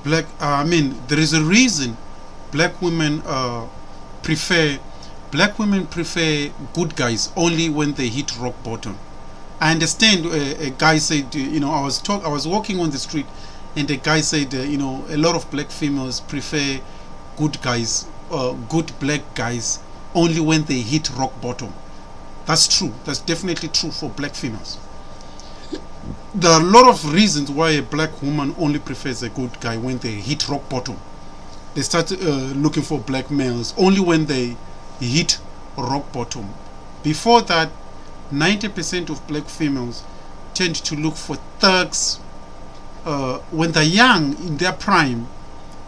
there is a reason black women prefer good guys only when they hit rock bottom. I understand a guy said, I was walking on the street and a guy said, a lot of black females prefer good guys, good black guys only when they hit rock bottom. That's true. That's definitely true for black females. There are a lot of reasons why a black woman only prefers a good guy when they hit rock bottom. They start looking for black males only when they hit rock bottom. Before that, 90% of black females tend to look for thugs. When they're young, in their prime,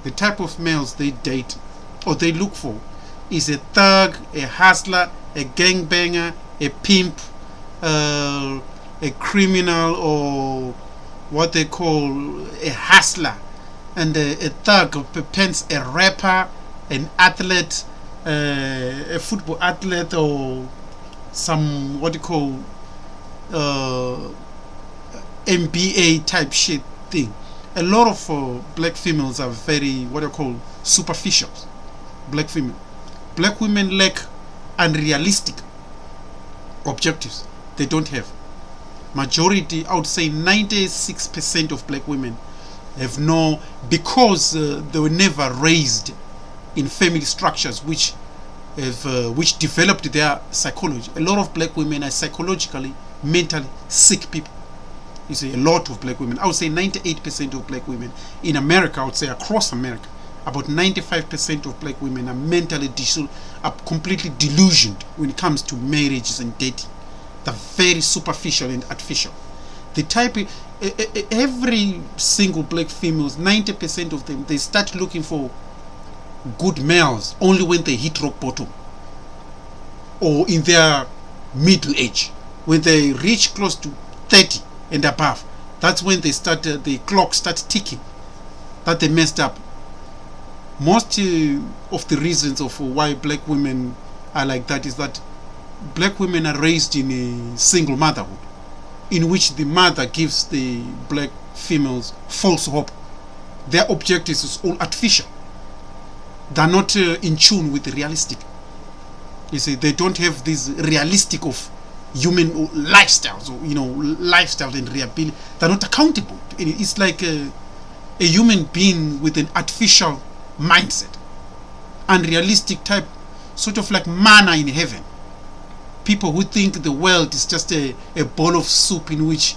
the type of males they date or they look for is a thug, a hustler, a gangbanger, a pimp, a criminal, or what they call a hustler, and a thug, a rapper, an athlete, a football athlete, or some MBA type shit thing. A lot of black females are very superficial. Black women lack unrealistic objectives. They don't have. Majority, I would say 96% of black women have because they were never raised in family structures which developed their psychology. A lot of black women are psychologically, mentally sick people. You see, a lot of black women, I would say 98% of black women in America, I would say across America, about 95% of black women are are completely delusioned when it comes to marriages and dating. They're very superficial and artificial. The type, every single black females, 90% of them, they start looking for good males only when they hit rock bottom or in their middle age. When they reach close to 30 and above, that's when they start, the clock starts ticking, that they messed up. Most of the reasons of why black women are like that is that black women are raised in a single motherhood, in which the mother gives the black females false hope. Their objectives is all artificial. They're not in tune with the realistic. You see, they don't have this realistic of human lifestyles, or lifestyle and reliability. They're not accountable. It's like a human being with an artificial mindset, unrealistic type, sort of like manna in heaven. People who think the world is just a bowl of soup in which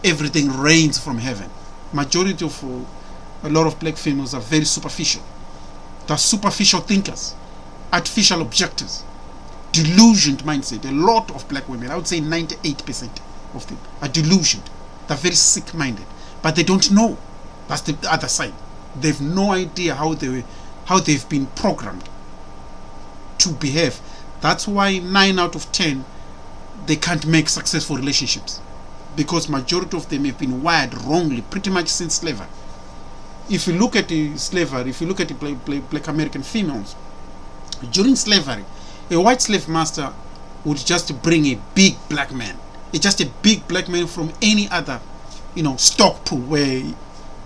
everything rains from heaven. Majority of a lot of black females are very superficial. They're superficial thinkers, artificial objectives, delusioned mindset. A lot of black women, I would say 98% of them, are delusioned. They're very sick-minded, but they don't know. That's the other side. They've no idea how they've been programmed to behave. That's why 9 out of 10 they can't make successful relationships, because majority of them have been wired wrongly pretty much since slavery. If you look at the slavery, if you look at the black American females during slavery, a white slave master would just bring a big black man, just a big black man from any other stock pool where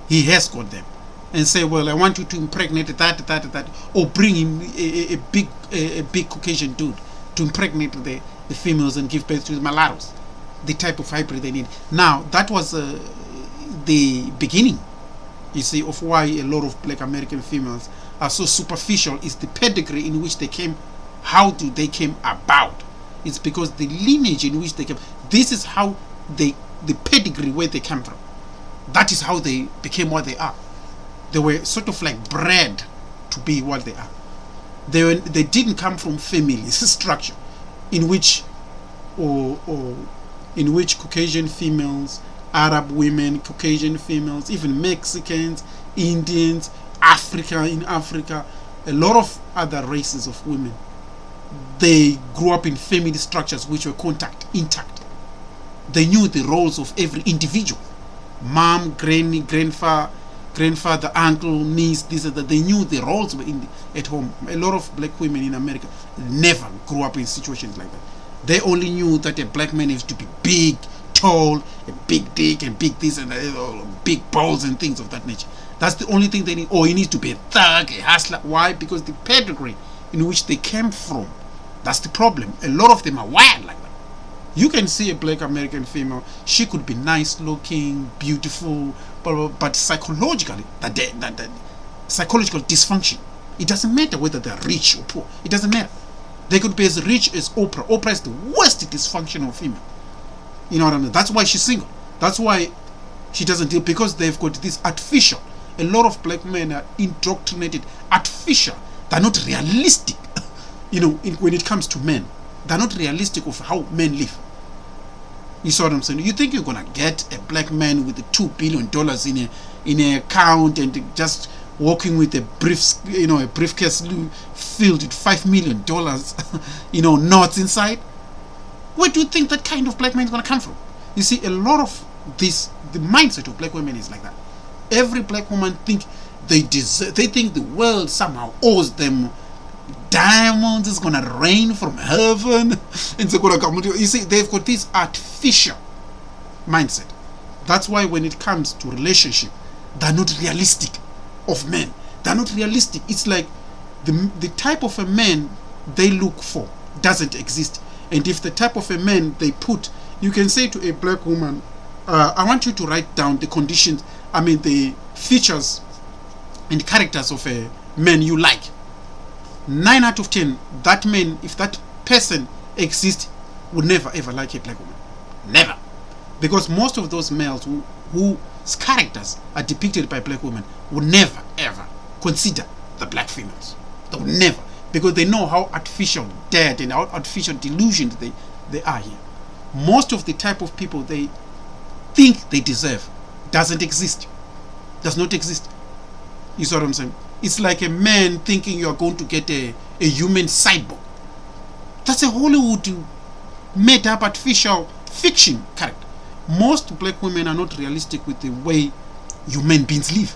he has got them, and say, well, I want you to impregnate that, or bring him a big Caucasian dude to impregnate the females and give birth to the mulattoes, the type of hybrid they need. Now, that was the beginning, you see, of why a lot of black American females are so superficial. Is the pedigree in which they came. How do they came about? It's because the lineage in which they came. This is how the pedigree where they came from. That is how they became what they are. They were sort of like bred to be what they are. They didn't come from family structure in which Caucasian females, Arab women, Caucasian females, even Mexicans, Indians, in Africa, a lot of other races of women, they grew up in family structures which were intact. They knew the roles of every individual. Mom, granny, grandfather, uncle, niece, this and that. They knew the roles were at home. A lot of black women in America never grew up in situations like that. They only knew that a black man has to be big, tall, a big dick, and big this and big balls and things of that nature. That's the only thing they need. Or he needs to be a thug, a hustler. Why? Because the pedigree in which they came from. That's the problem. A lot of them are wired like that. You can see a black American female, she could be nice looking, beautiful, but psychologically, that psychological dysfunction. It doesn't matter whether they're rich or poor. It doesn't matter. They could be as rich as Oprah. Oprah is the worst dysfunctional female. You know what I mean? That's why she's single. That's why she doesn't deal, because they've got this artificial. A lot of black men are indoctrinated, artificial. They're not realistic. When it comes to men, they're not realistic of how men live. You saw what I'm saying? You think you're gonna get a black man with the $2 billion in an account and just walking with a briefcase filled with $5 million, notes inside? Where do you think that kind of black man is gonna come from? You see, a lot of this, the mindset of black women is like that. Every black woman think they think the world somehow owes them diamonds, is gonna rain from heaven, and they're gonna come. You see, they've got this artificial mindset. That's why when it comes to relationship, they're not realistic of men. They're not realistic. It's like the type of a man they look for doesn't exist. And if the type of a man they put, you can say to a black woman, I want you to write down the conditions, the features and characters of a man you like. 9 out of 10, that man, if that person exists, would never ever like a black woman. Never. Because most of those males whose characters are depicted by black women would never ever consider the black females. They would never. Because they know how artificial, dead, and how artificial delusioned they are here. Most of the type of people they think they deserve doesn't exist. Does not exist. You see what I'm saying? It's like a man thinking you're going to get a human cyborg. That's a Hollywood made up artificial fiction character. Most black women are not realistic with the way human beings live.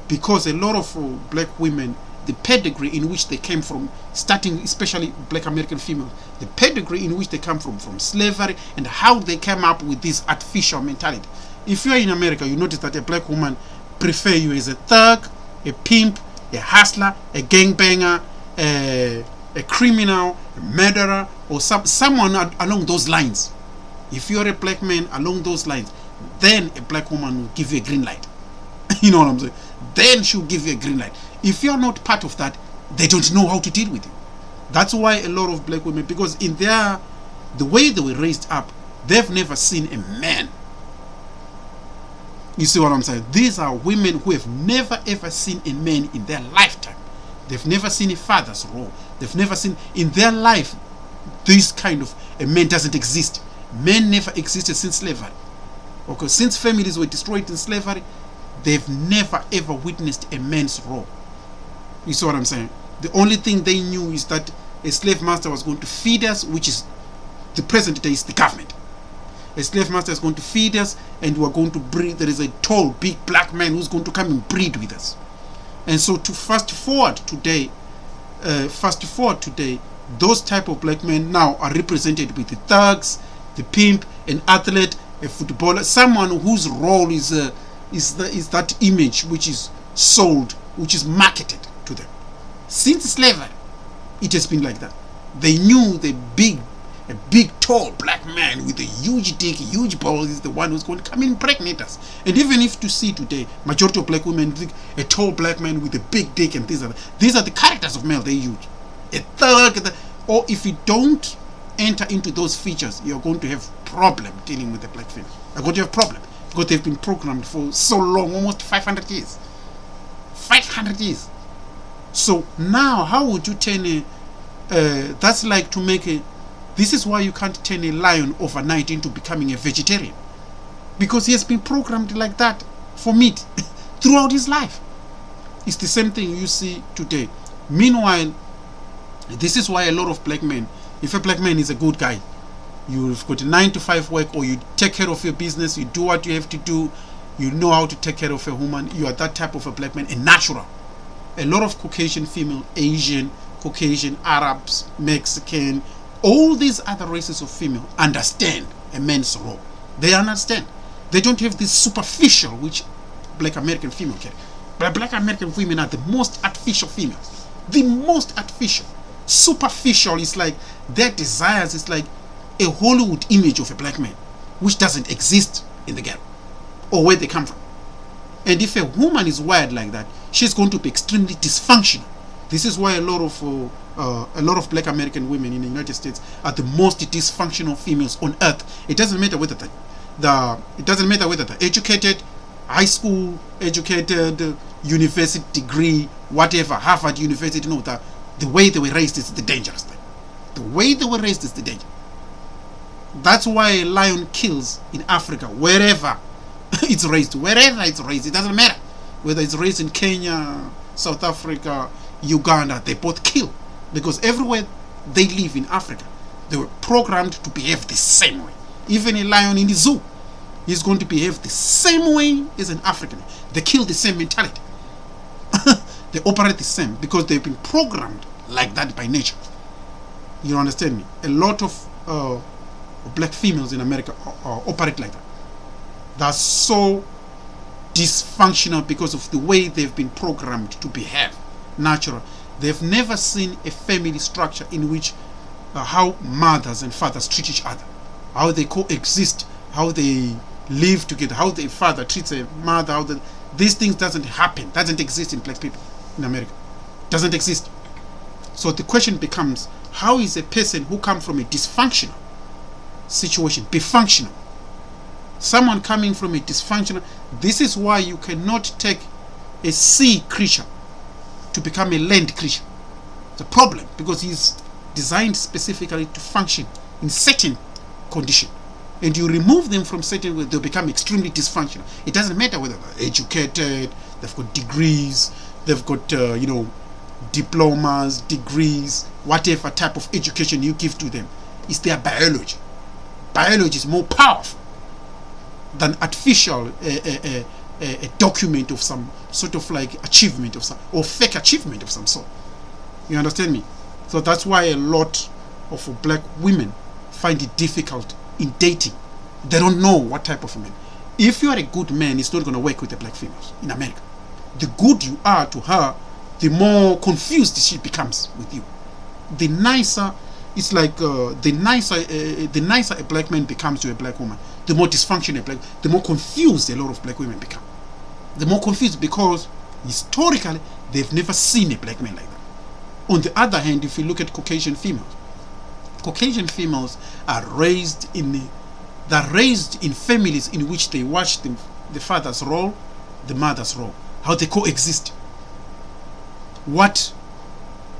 Because a lot of black women, the pedigree in which they came from, starting especially black American females, the pedigree in which they come from slavery, and how they came up with this artificial mentality. If you're in America, you notice that a black woman prefer you as a thug, a pimp, a hustler, a gangbanger, a criminal, a murderer, or someone along those lines. If you're a black man along those lines, then a black woman will give you a green light. You know what I'm saying? Then she'll give you a green light. If you're not part of that, they don't know how to deal with you. That's why a lot of black women, because in the way they were raised up, they've never seen a man. You see what I'm saying? These are women who have never ever seen a man in their lifetime. They've never seen a father's role. They've never seen in their life this kind of a man doesn't exist. Men never existed since slavery. Okay, since families were destroyed in slavery, they've never ever witnessed a man's role. You see what I'm saying? The only thing they knew is that a slave master was going to feed us, which is the present day is the government. A slave master is going to feed us, and we're going to breed. There is a tall, big black man who's going to come and breed with us. And so to fast forward today, those type of black men now are represented with the thugs, the pimp, an athlete, a footballer, someone whose role is that image which is sold, which is marketed to them. Since slavery, it has been like that. They knew a big tall black man with a huge dick, huge balls is the one who's going to come and impregnate us. And even if to see today, majority of black women think a tall black man with a big dick and things like that. These are the characters of male they use. A thug, or if you don't enter into those features, you're going to have problem dealing with the black female. You're going to have problem because they've been programmed for so long, almost 500 years. 500 years. So now, how would you turn that's like to make this is why you can't turn a lion overnight into becoming a vegetarian. Because he has been programmed like that for meat throughout his life. It's the same thing you see today. Meanwhile, this is why a lot of black men, if a black man is a good guy, you've got a 9-to-5 work, or you take care of your business, you do what you have to do, you know how to take care of a woman, you are that type of a black man, a natural. A lot of Caucasian female, Asian, Caucasian, Arabs, Mexican, all these other races of female understand a man's role. They understand. They don't have this superficial which black American female carry. But black American women are the most artificial females. The most artificial. Superficial is like their desires is like a Hollywood image of a black man, which doesn't exist in the ghetto or where they come from. And if a woman is wired like that, she's going to be extremely dysfunctional. This is why a lot of black American women in the United States are the most dysfunctional females on earth. It doesn't matter whether they're educated, high school educated, university degree, whatever, Harvard University. No, the way they were raised is the dangerous thing. The way they were raised is the danger. That's why a lion kills in Africa wherever it's raised. Wherever it's raised, it doesn't matter whether it's raised in Kenya, South Africa, Uganda. They both kill because everywhere they live in Africa, they were programmed to behave the same way. Even a lion in the zoo is going to behave the same way as an African. They kill the same mentality. They operate the same because they've been programmed like that by nature. You understand me? A lot of black females in America operate like that. They're so dysfunctional because of the way they've been programmed to behave natural. They've never seen a family structure in which how mothers and fathers treat each other, how they coexist, how they live together, how the father treats a mother. These things doesn't exist in black people in America. Doesn't exist. So the question becomes, how is a person who comes from a dysfunctional situation be functional? Someone coming from a dysfunctional, this is why you cannot take a sea creature to become a land creature. It's a problem because he's designed specifically to function in certain condition, and you remove them from certain, they'll become extremely dysfunctional. It doesn't matter whether they're educated, they've got degrees, they've got diplomas, degrees, whatever type of education you give to them. It's their biology. Biology is more powerful than artificial a document of some sort of like achievement of some, or fake achievement of some sort. You understand me? So that's why a lot of black women find it difficult in dating. They don't know what type of man. If you are a good man, it's not going to work with the black females in America. The good you are to her, the more confused she becomes with you. The nicer, it's like the nicer a black man becomes to a black woman, the more dysfunctional the more confused a lot of black women become. The more confused because historically they've never seen a black man like that. On the other hand, if you look at Caucasian females are raised in families in which they watch the father's role, the mother's role, how they coexist, what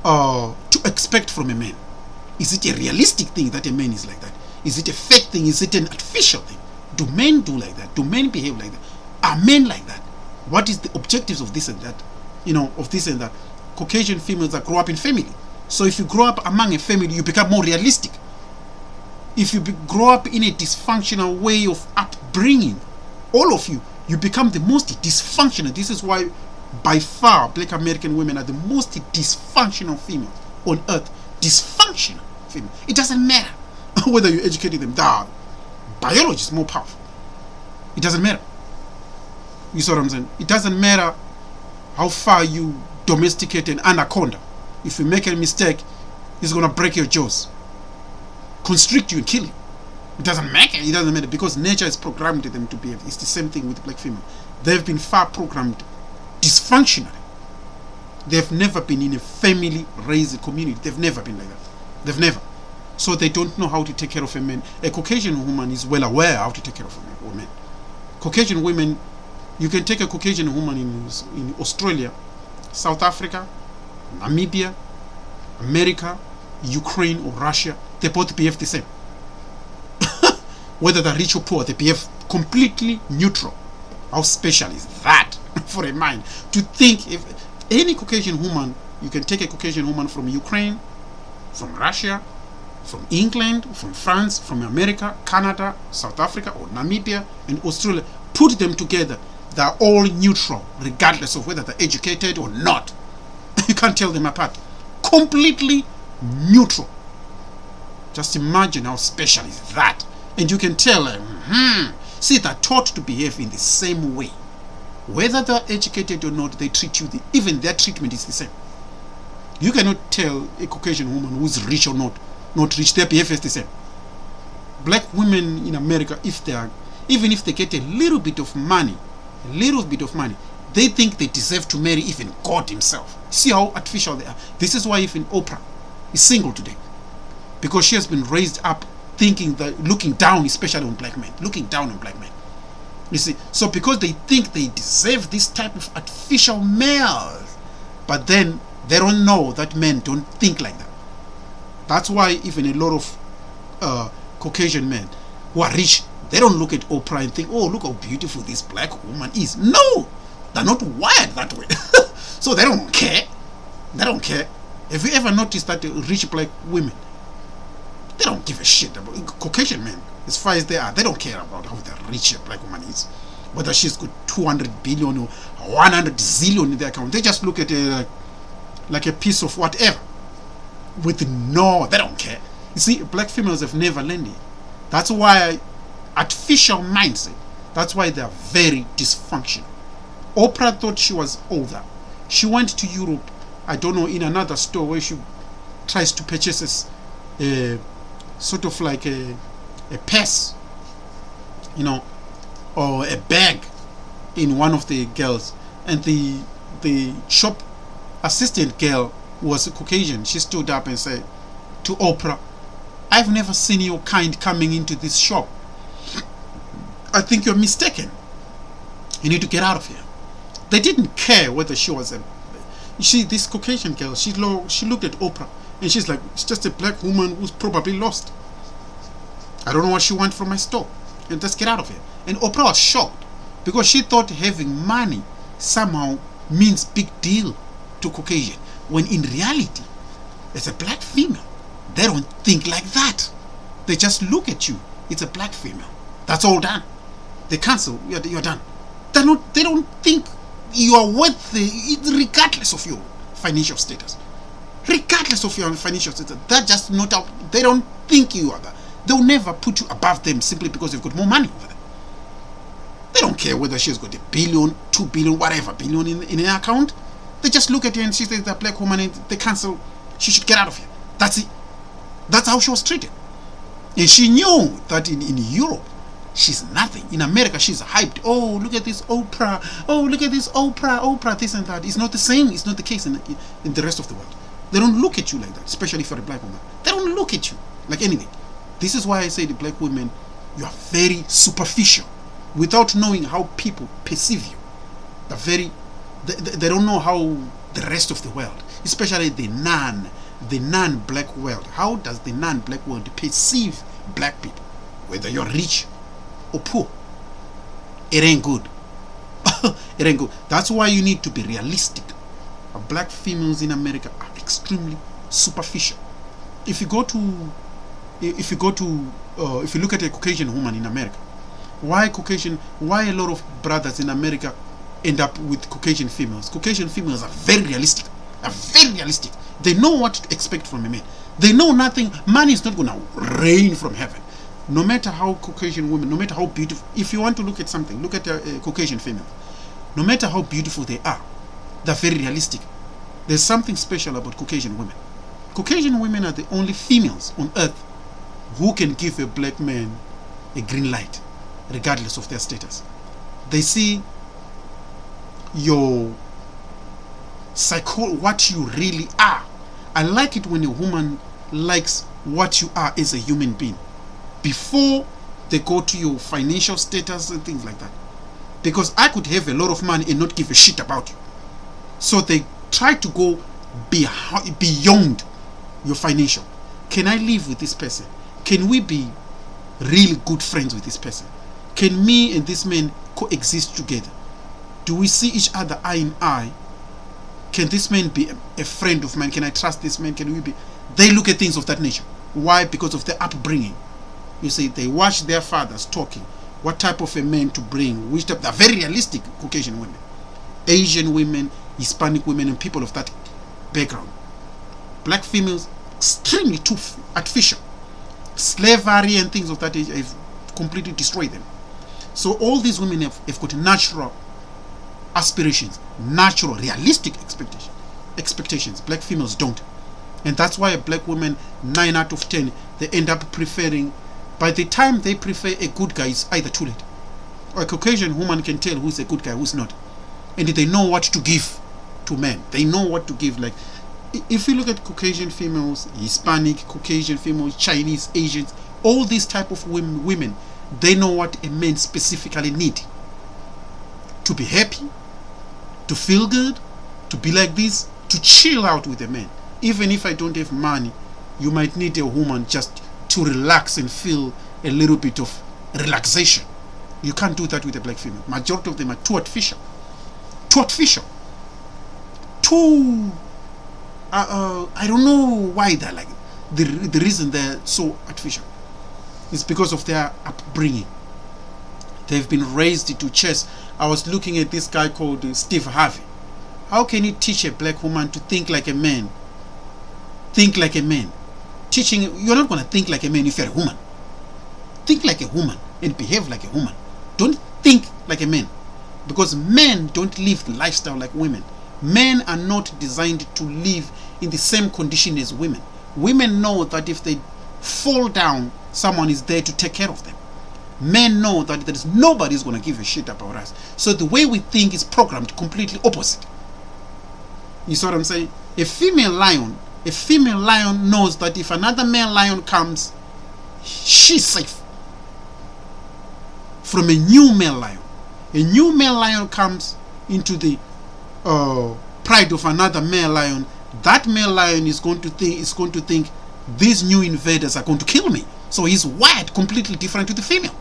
to expect from a man. Is it a realistic thing that a man is like that? Is it a fake thing? Is it an artificial thing? Do men do like that? Do men behave like that? Are men like that? What is the objectives of this and that? Of this and that. Caucasian females that grow up in family. So if you grow up among a family, you become more realistic. If you grow up in a dysfunctional way of upbringing, all of you become the most dysfunctional. This is why, by far, black American women are the most dysfunctional females on earth. Dysfunctional female. It doesn't matter whether you educated them. The biology is more powerful. It doesn't matter. You see what I'm saying? It doesn't matter how far you domesticate an anaconda. If you make a mistake, it's gonna break your jaws, constrict you and kill you. It doesn't matter. It doesn't matter because nature has programmed them to behave. It's the same thing with black female. They've been far programmed dysfunctionally. They've never been in a family raised community. They've never been like that. They've never. So they don't know how to take care of a man. A Caucasian woman is well aware how to take care of a woman. Caucasian women, you can take a Caucasian woman in Australia, South Africa, Namibia, America, Ukraine or Russia. They both behave the same. Whether they're rich or poor, they behave completely neutral. How special is that for a mind? To think if any Caucasian woman, you can take a Caucasian woman from Ukraine, from Russia, from England, from France, from America, Canada, South Africa, or Namibia, and Australia, put them together. They're all neutral, regardless of whether they're educated or not. You can't tell them apart. Completely neutral. Just imagine how special is that. And you can tell See, they're taught to behave in the same way. Whether they're educated or not, they treat you, even their treatment is the same. You cannot tell a Caucasian woman who's rich or not rich, their behavior is the same. Black women in America, even if they get a little bit of money, they think they deserve to marry even God himself. See how artificial they are. This is why even Oprah is single today. Because she has been raised up thinking that, looking down especially on black men. You see, so because they think they deserve this type of artificial males, but then they don't know that men don't think like that. That's why even a lot of Caucasian men who are rich, they don't look at Oprah and think, oh, look how beautiful this black woman is. No, they're not wired that way. So they don't care. Have you ever noticed that rich black women, they don't give a shit about Caucasian men? As far as they don't care about how the rich black woman is, whether she's got 200 billion or 100 zillion in their account. They just look at it like a piece of whatever. They don't care. You see, black females have never learned it. That's why artificial mindset. That's why they are very dysfunctional. Oprah thought she was older. She went to Europe, I don't know, in another store where she tries to purchase a sort of like a purse, or a bag in one of the girls, and the shop assistant girl was a Caucasian. She stood up and said to Oprah, I've never seen your kind coming into this shop. I think you're mistaken. You need to get out of here. They didn't care whether she was this Caucasian girl, she looked at Oprah and she's like, it's just a black woman who's probably lost. I don't know what she wants from my store, and just get out of here. And Oprah was shocked because she thought having money somehow means big deal to Caucasian, when in reality, as a black female, they don't think like that. They just look at you. It's a black female. That's all done. They cancel. You're done. They don't think you are worth regardless of your financial status. Regardless of your financial status, that's just not out. They don't think you are that. They'll never put you above them simply because you've got more money over them. They don't care whether she's got $1 billion, $2 billion, whatever billion in her account. They just look at her and she says that black woman, and they cancel. She should get out of here. That's it. That's how she was treated. And she knew that in Europe, she's nothing. In America, she's hyped. Oh, look at this Oprah. Oh, look at this Oprah, this and that. It's not the same. It's not the case in the rest of the world. They don't look at you like that, especially for a black woman. They don't look at you like anything. This is why I say the black women, you are very superficial without knowing how people perceive you. They don't know how the rest of the world, especially the non-black world, how does the non-black world perceive black people? Whether you're rich or poor, it ain't good. It ain't good. That's why you need to be realistic. Black females in America are extremely superficial. If you look at a Caucasian woman in America, why a lot of brothers in America end up with Caucasian females? Caucasian females are very realistic. They know what to expect from a man. They know nothing. Money is not going to rain from heaven. No matter how Caucasian women, no matter how beautiful, if you want to look at something, look at a Caucasian female. No matter how beautiful they are, they're very realistic. There's something special about Caucasian women. Caucasian women are the only females on earth who can give a black man a green light, regardless of their status. They see your what you really are. I like it when a woman likes what you are as a human being before they go to your financial status and things like that. Because I could have a lot of money and not give a shit about you. So they try to go beyond your financial. Can I live with this person? Can we be really good friends with this person? Can me and this man coexist together? Do we see each other eye in eye? Can this man be a friend of mine? Can I trust this man? Can we be? They look at things of that nature. Why? Because of their upbringing. You see, they watch their fathers talking. What type of a man to bring? Which type? They're very realistic Caucasian women. Asian women, Hispanic women, and people of that background. Black females, extremely too artificial. Slavery and things of that age have completely destroy them. So all these women have got natural aspirations, natural, realistic expectations. Black females don't. And that's why a black woman, 9 out of 10, they end up preferring, by the time they prefer a good guy, it's either too late. Or a Caucasian woman can tell who's a good guy, who's not. And they know what to give to men. They know what to give. Like, if you look at Caucasian females, Hispanic, Caucasian females, Chinese, Asians, all these type of women, they know what a man specifically need. To be happy, to feel good, to be like this, to chill out with a man. Even if I don't have money, you might need a woman just to relax and feel a little bit of relaxation. You can't do that with a black female. Majority of them are too artificial. Too artificial. Too... I don't know why they're like it. The reason they're so artificial is because of their upbringing. They've been raised to chase. I was looking at this guy called Steve Harvey. How can you teach a black woman to think like a man? Think like a man. You're not going to think like a man if you're a woman. Think like a woman and behave like a woman. Don't think like a man. Because men don't live the lifestyle like women. Men are not designed to live in the same condition as women. Women know that if they fall down, someone is there to take care of them. Men know that there is nobody who's going to give a shit about us. So the way we think is programmed completely opposite. You see what I'm saying? A female lion knows that if another male lion comes, she's safe from a new male lion. A new male lion comes into the pride of another male lion. That male lion is going to think these new invaders are going to kill me. So he's wired completely different to the female.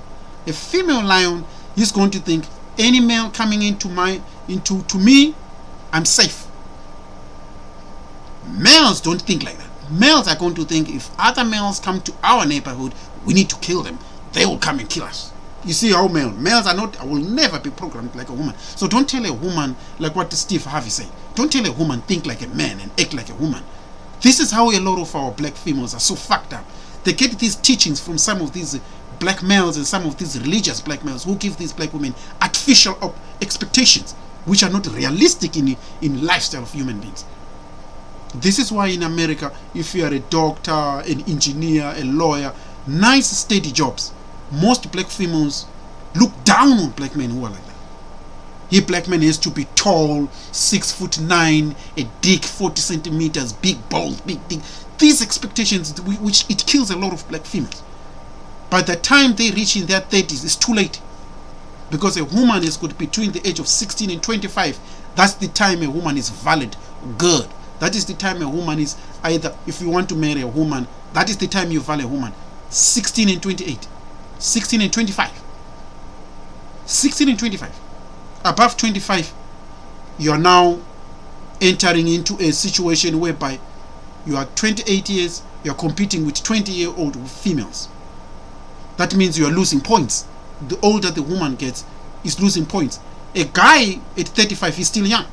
A female lion is going to think any male coming into me, I'm safe. Males don't think like that. Males are going to think if other males come to our neighborhood, we need to kill them. They will come and kill us. You see how males are not, will never be programmed like a woman. So don't tell a woman, like what Steve Harvey said, don't tell a woman think like a man and act like a woman. This is how a lot of our black females are so fucked up. They get these teachings from some of these black males and some of these religious black males who give these black women artificial expectations which are not realistic in lifestyle of human beings. This is why in America, if you are a doctor, an engineer, a lawyer, nice steady jobs, most black females look down on black men who are like that. He black man has to be tall, 6'9", a dick 40 centimeters, big balls, big dick. These expectations, which it kills a lot of black females. By the time they reach in their 30s, it's too late. Because a woman is good between the age of 16 and 25. That's the time a woman is valid, good. That is the time a woman is either, if you want to marry a woman, that is the time you value a woman. 16 and 28. 16 and 25. 16 and 25. Above 25, you are now entering into a situation whereby you are 28 years, you are competing with 20-year-old females. That means you are losing points. The older the woman gets, is losing points. A guy at 35 is still young.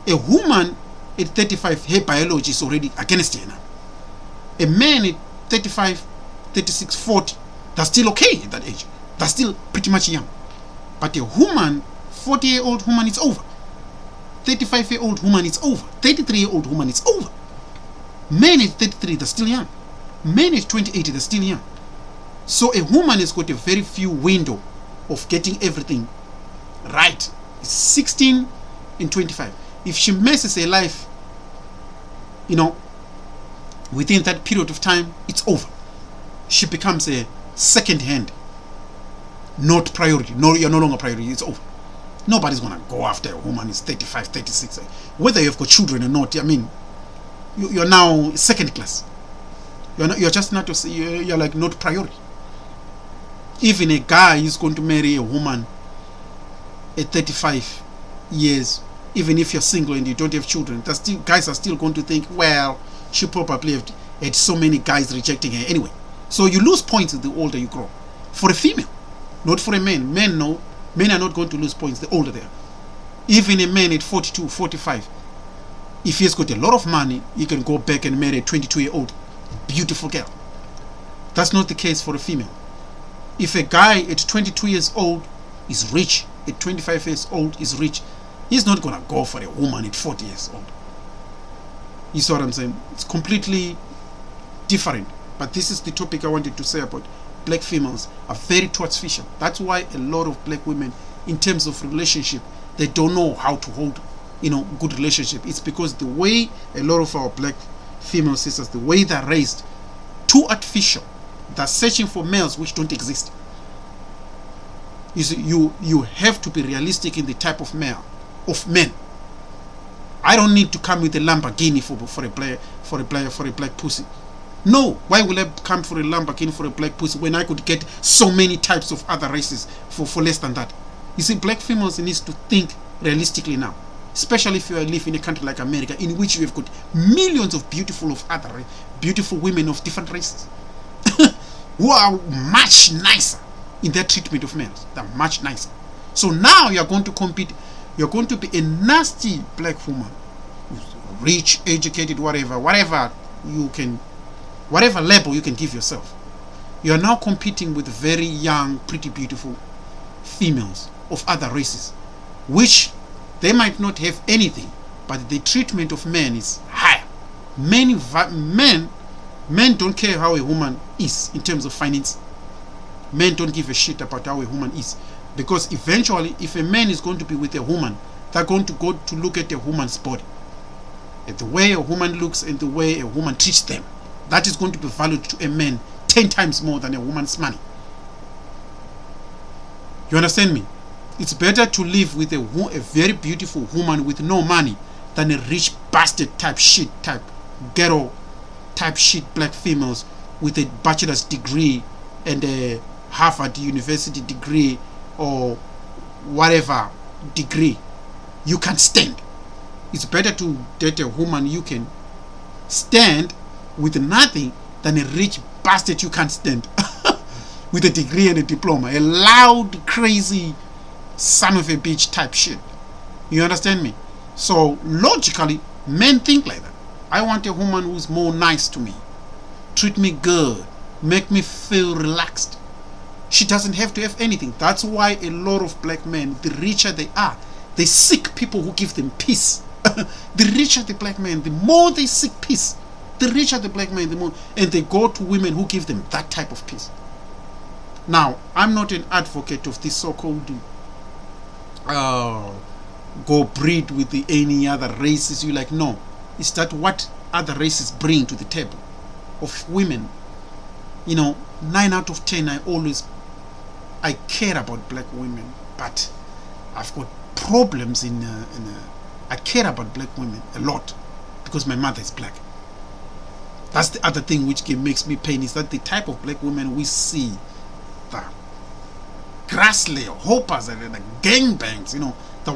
A woman at 35, her biology is already against her now. A man at 35, 36, 40, that's still okay at that age. That's still pretty much young. But a woman, 40-year-old woman, it's over. 35-year-old woman, it's over. 33-year-old woman, it's over. Men at 33, they're still young. Men at 28, they're still young. So a woman has got a very few window of getting everything right. It's 16 and 25. If she messes her life, within that period of time, it's over. She becomes a second hand, not priority. No, you're no longer priority. It's over. Nobody's gonna go after a woman who's 35, 36. Whether you've got children or not, I mean, you're now second class. You're just not. You're like not priority. Even a guy is going to marry a woman at 35 years. Even if you're single and you don't have children, guys are still going to think, well, she probably had so many guys rejecting her anyway. So you lose points the older you grow. For a female, not for a man. Men are not going to lose points the older they are. Even a man at 42, 45, if he's got a lot of money, he can go back and marry a 22-year-old beautiful girl. That's not the case for a female. If a guy at 22 years old is rich, at 25 years old is rich, he's not gonna go for a woman at 40 years old. You see what I'm saying? It's completely different. But this is the topic I wanted to say about black females are very tortoise-fisher. That's why a lot of black women, in terms of relationship, they don't know how to hold, good relationship. It's because the way a lot of our black female sisters, the way they're raised, too artificial. They're searching for males which don't exist. You see, you have to be realistic in the type of men. I don't need to come with a Lamborghini for a black pussy. No, why will I come for a Lamborghini for a black pussy when I could get so many types of other races for less than that? You see, black females needs to think realistically now, especially if you live in a country like America, in which you have got millions of beautiful women of different races who are much nicer in their treatment of males. They're much nicer. So now you're going to compete. You're going to be a nasty black woman, rich, educated, whatever label you can give yourself. You are now competing with very young, pretty beautiful females of other races, which they might not have anything, but the treatment of men is higher. Men don't care how a woman is in terms of finance. Men don't give a shit about how a woman is, because eventually, if a man is going to be with a woman, they're going to go to look at a woman's body, at the way a woman looks and the way a woman treats them. That is going to be valued to a man 10 times more than a woman's money. You understand me? It's better to live with a very beautiful woman with no money than a rich bastard type ghetto type shit black females with a bachelor's degree and a Harvard University degree or whatever degree you can't stand. It's better to date a woman you can stand with nothing than a rich bastard you can't stand with a degree and a diploma, a loud, crazy son of a bitch type shit. You understand me? So logically, men think like that. I want a woman who's more nice to me, treat me good, make me feel relaxed. She doesn't have to have anything. That's why a lot of black men, the richer they are, they seek people who give them peace. The richer the black man, the more they seek peace. The richer the black man, the more, and they go to women who give them that type of peace. Now, I'm not an advocate of this so-called go breed with any other races. You like, no. It's that what other races bring to the table of women. 9 out of 10, I care about black women, but I've got problems I care about black women a lot because my mother is black. That's the other thing which makes me pain, is that the type of black women we see, the grassly hoppers and the gangbangs, the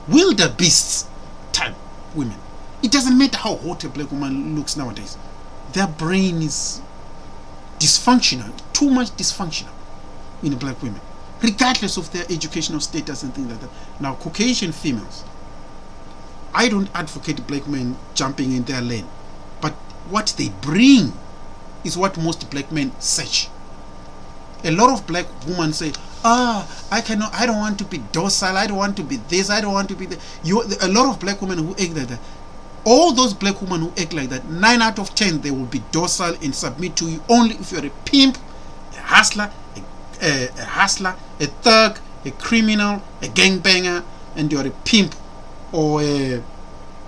wildebeests type women. It doesn't matter how hot a black woman looks nowadays. Their brain is dysfunctional, too much dysfunctional in black women, regardless of their educational status and things like that. Now, Caucasian females, I don't advocate black men jumping in their lane, but what they bring is what most black men search. A lot of black women say, I don't want to be docile, I don't want to be this, I don't want to be that. A lot of black women who act like that, all those black women who act like that, 9 out of 10, they will be docile and submit to you only if you're a pimp, a hustler, a thug, a criminal, a gangbanger, and you're a pimp or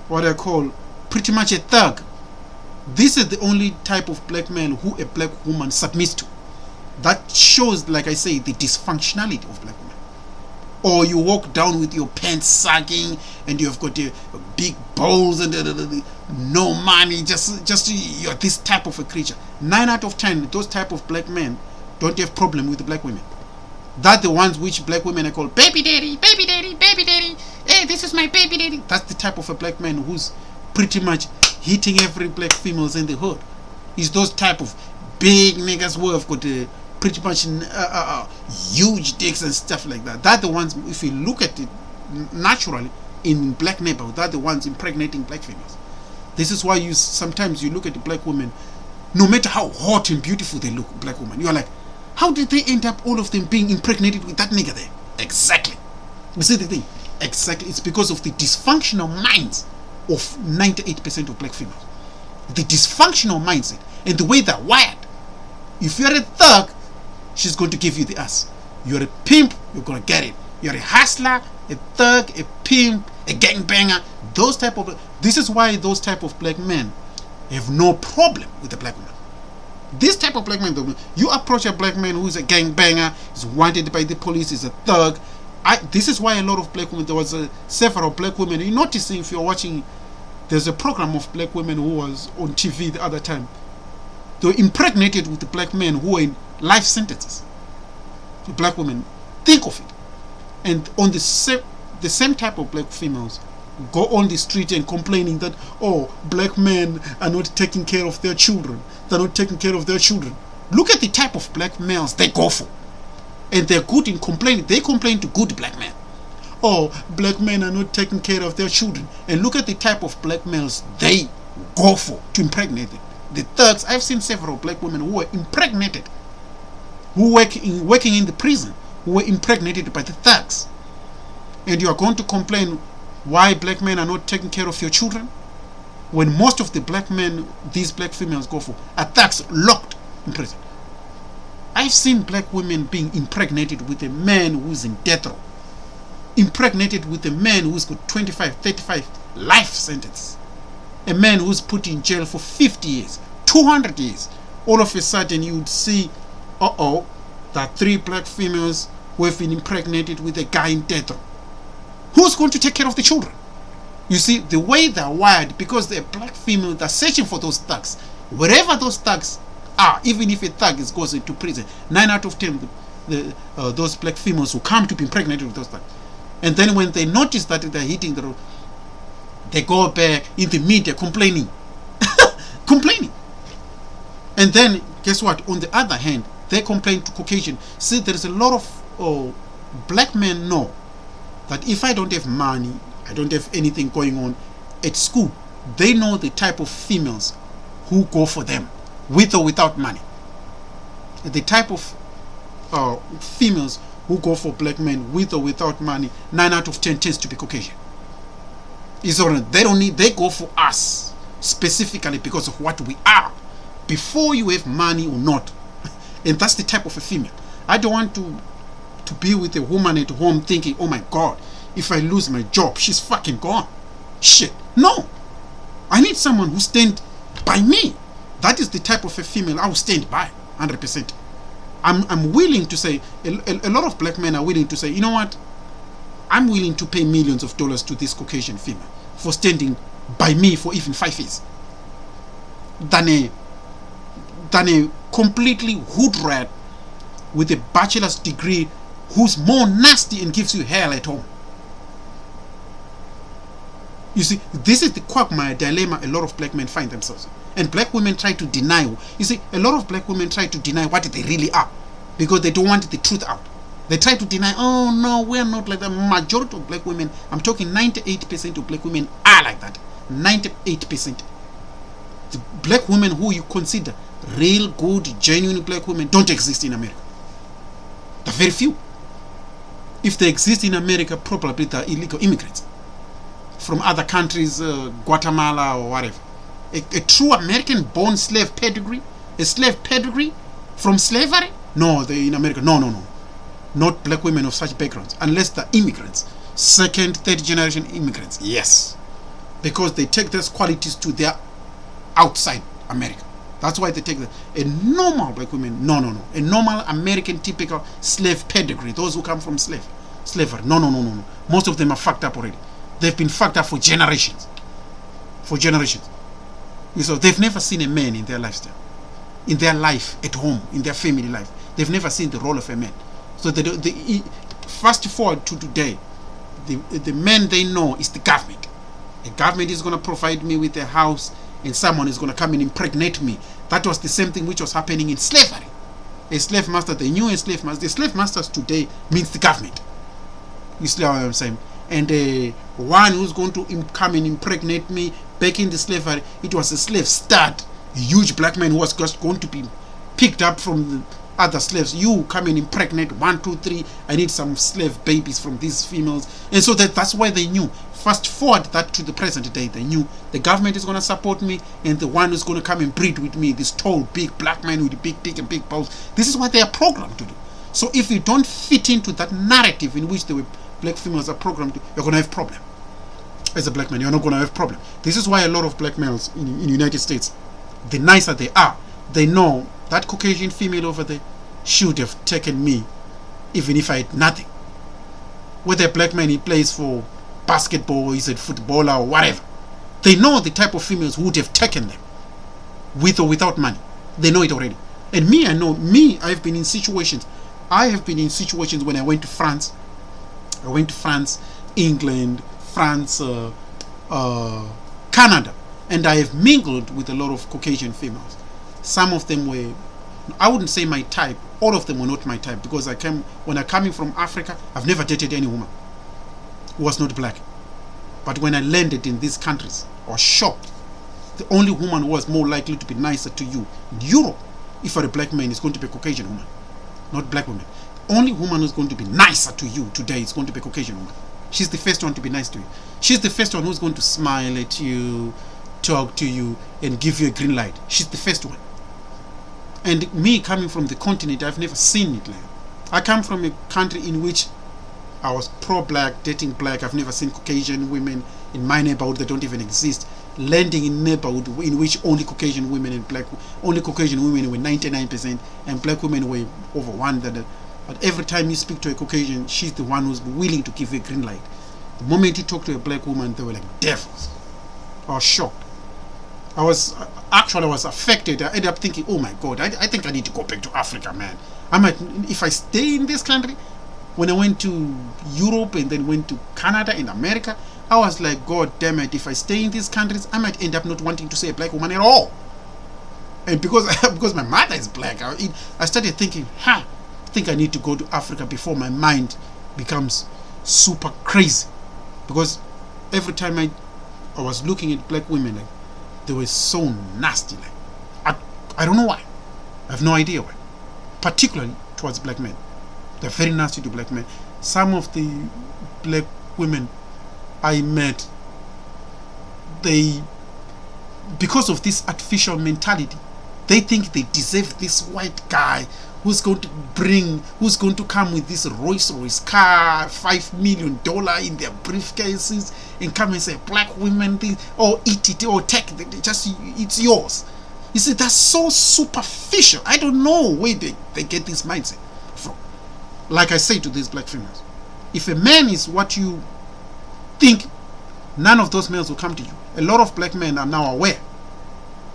what I call pretty much a thug. This is the only type of black man who a black woman submits to. That shows, like I say, the dysfunctionality of black women. Or you walk down with your pants sagging and you've got big balls and no money, just you're this type of a creature. 9 out of 10, those type of black men don't have problem with the black women. That's the ones which black women are called baby daddy, baby daddy, baby daddy. Hey, this is my baby daddy. That's the type of a black man who's pretty much hitting every black females in the hood. It's those type of big niggas who have got pretty much huge dicks and stuff like that. They're the ones, if you look at it naturally in black neighborhood, they're the ones impregnating black females. This is why sometimes you look at the black women, no matter how hot and beautiful they look, black women, you're like, How did they end up all of them being impregnated with that nigga there? Exactly. You see the thing? Exactly. It's because of the dysfunctional minds of 98% of black females. The dysfunctional mindset and the way they're wired. If you're a thug, she's going to give you the ass. You're a pimp, you're going to get it. You're a hustler, a thug, a pimp, a gangbanger. This is why those type of black men have no problem with the black woman. This type of black man, you approach a black man who's a gangbanger, is wanted by the police, is a thug. This is why a lot of black women, there was several black women. You notice if you're watching, there's a program of black women who was on TV the other time. They were impregnated with the black men who were in life sentences. The black women, think of it. And on the same type of black females go on the street and complaining that, oh, black men are not taking care of their children. They're not taking care of their children. Look at the type of black males they go for. And they're good in complaining. They complain to good black men. Oh, black men are not taking care of their children. And look at the type of black males they go for to impregnate them. The thugs, I've seen several black women who were impregnated, who working in the prison, who were impregnated by the thugs. And you are going to complain why black men are not taking care of your children, when most of the black men these black females go for are thugs locked in prison. I've seen black women being impregnated with a man who's in death row, impregnated with a man who's got 25, 35 life sentences, a man who's put in jail for 50 years, 200 years. All of a sudden you would see, there are 3 black females who have been impregnated with a guy in death row. Who's going to take care of the children? You see, the way they're wired, because they're black female, they're searching for those thugs. Wherever those thugs are, even if a thug goes into prison, 9 out of 10, those black females who come to be impregnated with those thugs. And then when they notice that they're hitting the road, they go back in the media complaining. Complaining. And then, guess what? On the other hand, they complain to Caucasian. See, there is a lot of black men know that if I don't have money, I don't have anything going on at school, they know the type of females who go for them, with or without money. The type of females who go for black men with or without money, 9 out of 10 tends to be Caucasian. They go for us specifically because of what we are, before you have money or not. And that's the type of a female. I don't want to be with a woman at home thinking, oh my God, if I lose my job, she's fucking gone. Shit. No. I need someone who stand by me. That is the type of a female I will stand by, 100%. I'm willing to say, a lot of black men are willing to say, you know what? I'm willing to pay millions of dollars to this Caucasian female for standing by me for even 5 years. Than a completely hood rat with a bachelor's degree who's more nasty and gives you hell at home. You see, this is the quagmire dilemma a lot of black men find themselves in. And black women try to deny. You see, a lot of black women try to deny what they really are, because they don't want the truth out. They try to deny, oh no, we're not like that. Majority of black women, I'm talking 98% of black women are like that. 98%. The black women who you consider real, good, genuine black women don't exist in America. They're very few. If they exist in America, probably they're illegal immigrants from other countries, Guatemala or whatever. A true American-born slave pedigree, a slave pedigree from slavery? No, they in America. No. Not black women of such backgrounds, unless they're immigrants, 2nd, 3rd generation immigrants. Yes, because they take those qualities to their outside America. That's why they take a normal black women. No. A normal American typical slave pedigree. Those who come from slavery. No. Most of them are fucked up already. They've been fucked up for generations. So they've never seen a man in their lifestyle, in their life at home, in their family life. They've never seen the role of a man. So they fast forward to today, the man they know is the government. The government is going to provide me with a house, and someone is going to come and impregnate me. That was the same thing which was happening in slavery. A slave master, they knew a slave master. The slave masters today means the government. You see what I'm saying? And one who's going to come and impregnate me back in the slavery, it was a slave stud, a huge black man who was just going to be picked up from other slaves. You come and impregnate 1, 2, 3. I need some slave babies from these females. And so that's why they knew. Fast forward that to the present day, they knew the government is going to support me, and the one who's going to come and breed with me, this tall, big black man with a big dick and big balls. This is what they are programmed to do. So if you don't fit into that narrative in which the black females are programmed to, you're going to have problem. As a black man, you're not going to have problem. This is why a lot of black males in the United States, the nicer they are, they know that Caucasian female over there should have taken me even if I had nothing. Whether a black man, he plays for basketball, he's a footballer or whatever, they know the type of females who would have taken them with or without money. They know it already. And me, I know, I've been in situations. I have been in situations when I went to France. I went to France, England, France, Canada, and I have mingled with a lot of Caucasian females. Some of them were, I wouldn't say my type, all of them were not my type, because when I coming from Africa, I've never dated any woman who was not black. But when I landed in these countries, I was shocked. The only woman who was more likely to be nicer to you in Europe, if you're a black man, is going to be a Caucasian woman, not black women. The only woman who's going to be nicer to you today is going to be a Caucasian woman. She's the first one to be nice to you. She's the first one who's going to smile at you, talk to you, and give you a green light. She's the first one. And me coming from the continent, I've never seen it like that. I come from a country in which I was pro-black, dating black. I've never seen Caucasian women in my neighborhood that don't even exist. Landing in a neighborhood in which only Caucasian women and only Caucasian women were 99% and black women were over 1%. But every time you speak to a Caucasian, she's the one who's willing to give you a green light. The moment you talk to a black woman, they were like devils. I was shocked. I was affected. I ended up thinking, oh my God, I think I need to go back to Africa, man. If I stay in this country. When I went to Europe and then went to Canada and America, I was like, God damn it, if I stay in these countries, I might end up not wanting to see a black woman at all. And because my mother is black, I started thinking, I think I need to go to Africa before my mind becomes super crazy. Because every time I was looking at black women, like, they were so nasty. Like, I don't know why. I have no idea why. Particularly towards black men. They're very nasty to black men. Some of the black women I met, because of this artificial mentality, they think they deserve this white guy who's going to come with this Rolls Royce car, $5 million in their briefcases, and come and say, black women, or eat it, or take it, it's yours. You see, that's so superficial. I don't know where they get this mindset from. Like I say to these black females, if a man is what you think, none of those males will come to you. A lot of black men are now aware.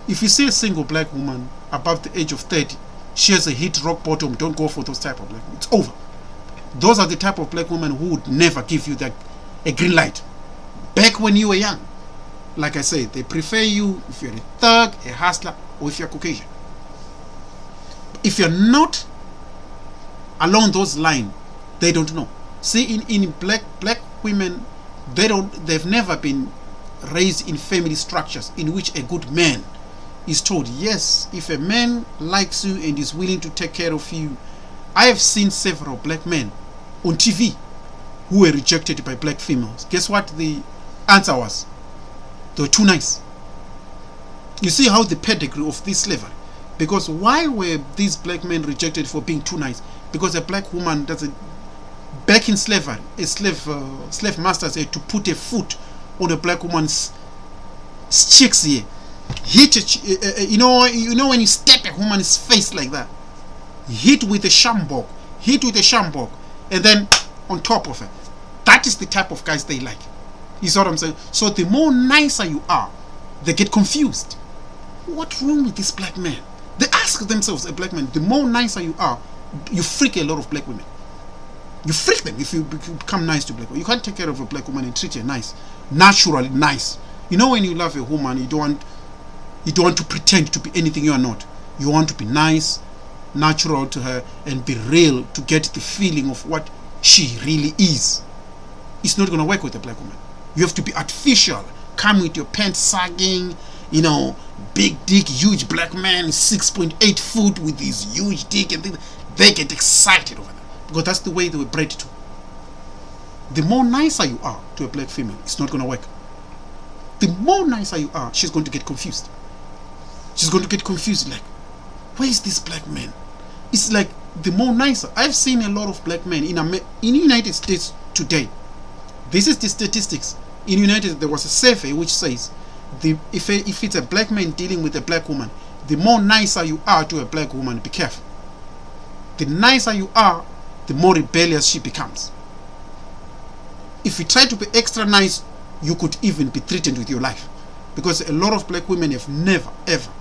If you see a single black woman above the age of 30, she has a hit rock bottom, don't go for those type of black women. It's over. Those are the type of black women who would never give you a green light. Back when you were young, like I said, they prefer you if you're a thug, a hustler, or if you're Caucasian. If you're not along those lines, they don't know. See, in black women, they've never been raised in family structures in which a good man is told, yes, if a man likes you and is willing to take care of you. I have seen several black men on TV who were rejected by black females. Guess what the answer was? They were too nice. You see how the pedigree of this slavery. Because why were these black men rejected for being too nice? Because a black woman doesn't. Back in slavery, slave masters had to put a foot on a black woman's cheeks here, hit it. You know when you step a woman's face like that, hit with a shambok, and then on top of it. That is the type of guys they like. You see what I'm saying? So the more nicer you are, they get confused. What's wrong with this black man? They ask themselves, a black man, the more nicer you are, you freak a lot of black women. You freak them if you become nice to black women. You can't take care of a black woman and treat her nice, naturally nice. You know, when you love a woman, you don't want to pretend to be anything you are not. You want to be nice, natural to her, and be real to get the feeling of what she really is. It's not going to work with a black woman. You have to be artificial. Come with your pants sagging, big dick, huge black man, 6.8 foot with his huge dick and things. They get excited over that because that's the way they were bred to. The more nicer you are to a black female, it's not going to work. The more nicer you are, she's going to get confused. She's going to get confused like, where is this black man? It's like the more nicer. I've seen a lot of black men in the United States today. This is the statistics. In United States, there was a survey which says if it's a black man dealing with a black woman, the more nicer you are to a black woman, be careful. The nicer you are, the more rebellious she becomes. If you try to be extra nice, you could even be threatened with your life. Because a lot of black women have never, ever,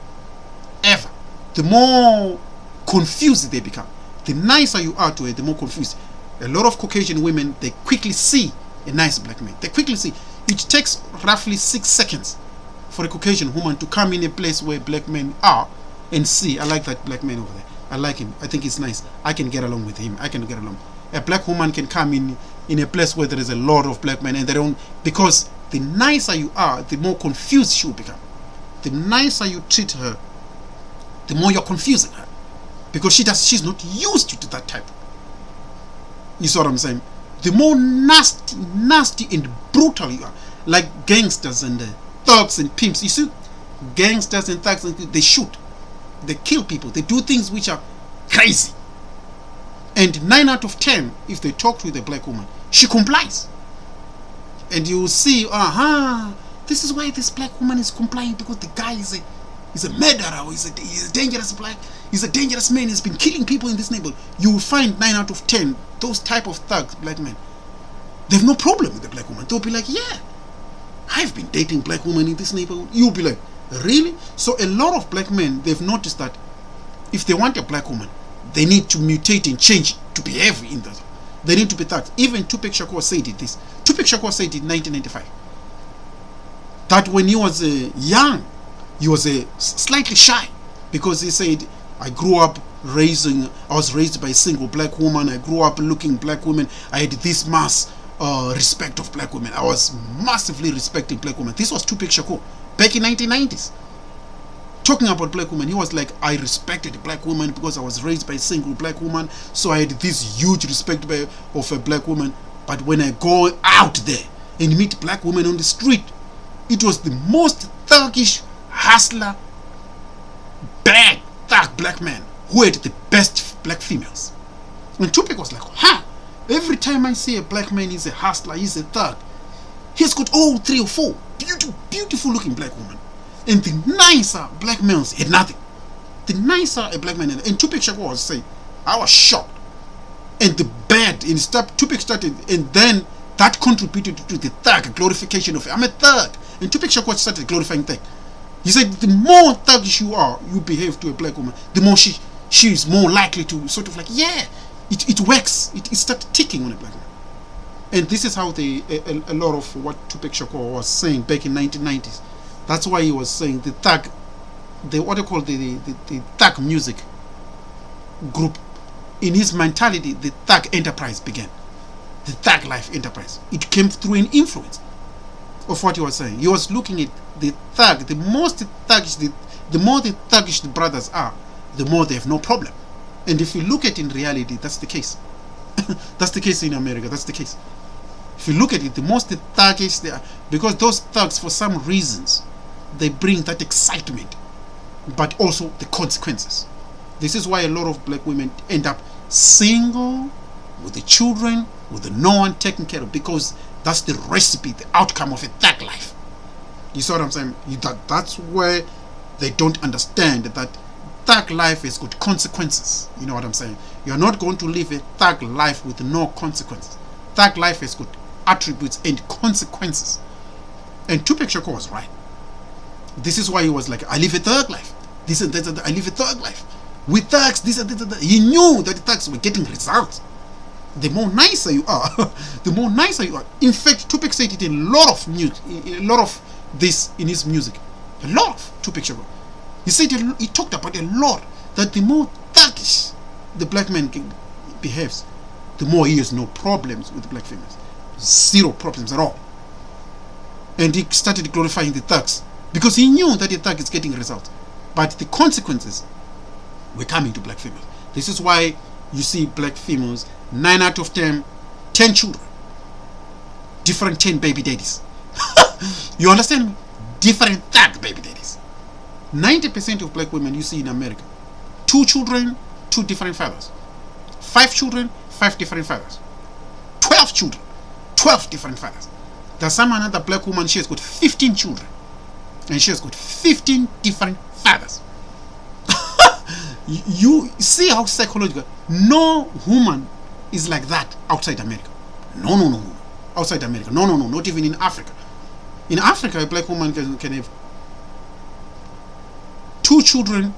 the more confused they become. The nicer you are to her, the more confused. A lot of Caucasian women, they quickly see a nice black man. They quickly see. It takes roughly 6 seconds for a Caucasian woman to come in a place where black men are and see, I like that black man over there. I like him. I think he's nice. I can get along with him. I can get along. A black woman can come in a place where there is a lot of black men and they don't, because the nicer you are, the more confused she will become. The nicer you treat her, the more you're confusing her. Because she's not used to that type. You see what I'm saying? The more nasty and brutal you are, like gangsters and thugs and pimps. You see, gangsters and thugs, they shoot, they kill people, they do things which are crazy. And 9 out of 10, if they talk to the black woman, she complies. And you will see, this is why this black woman is complying, because the guy is a murderer, or he's a dangerous man, he's been killing people in this neighborhood. You will find 9 out of 10, those type of thugs, black men, they have no problem with the black woman. They'll be like, yeah, I've been dating black women in this neighborhood. You'll be like, really? So a lot of black men, they've noticed that if they want a black woman, they need to mutate and change to behave in that. They need to be thugs. Even Tupac Shakur said this. Tupac Shakur said it in 1995. That when he was young, he was slightly shy, because he said, I was raised by a single black woman. I grew up looking black women. I had this mass respect of black women. I was massively respecting black women. This was Tupac Shakur back in 1990s. Talking about black women, he was like, I respected black women because I was raised by a single black woman, so I had this huge respect of a black woman. But when I go out there and meet black women on the street, it was the most thuggish, hustler, bad thug black man who had the best black females. And Tupac was like, every time I see a black man, he's a hustler, he's a thug. He's got all 3 or 4 beautiful looking black women. And the nicer black males had nothing. The nicer a black man had. And Tupac Shakur was saying, I was shocked. And the bad, Tupac started, and then that contributed to the thug glorification of it. I'm a thug. And Tupac Shakur started glorifying thug. He said, the more thuggish you behave to a black woman, the more she is more likely to sort of like, it works. It started ticking on a black woman. And this is how a lot of what Tupac Shakur was saying back in 1990s. That's why he was saying the thug, what they call the thug music group. In his mentality, the thug enterprise began. The thug life enterprise. It came through an influence of what he was saying. He was looking at the thug, the more the thuggish the brothers are, the more they have no problem. And if you look at it in reality, that's the case. That's the case in America. That's the case. If you look at it, the most the thuggish they are, because those thugs, for some reasons, they bring that excitement, but also the consequences. This is why a lot of black women end up single, with the children, with no one taken care of, because that's the recipe, the outcome of a thug life. You see what I'm saying? That's where they don't understand that thug life has got consequences. You know what I'm saying? You're not going to live a thug life with no consequences. Thug life has got attributes and consequences. And Tupac Shakur was right. This is why he was like, I live a thug life. I live a thug life. With thugs, he knew that the thugs were getting results. The more nicer you are, the more nicer you are. In fact, Tupac said it in a lot of music, a lot of this in his music. A lot of Tupac Shakur. He said he talked about a lot that the more thuggish the black man behaves, the more he has no problems with the black females. 0 problems at all. And he started glorifying the thugs because he knew that the thug is getting results. But the consequences were coming to black females. This is why you see black females, 9 out of 10, 10 children, different 10 baby daddies. You understand me? Different thug baby daddies. 90% of black women you see in America, 2 children, 2 different fathers. 5 children, 5 different fathers. 12 children, 12 different fathers. There's some another black woman, she has got 15 children, and she has got 15 different fathers. You see how psychological. No woman is like that outside America. No. Outside America. No. Not even in Africa. In Africa, a black woman can have 2 children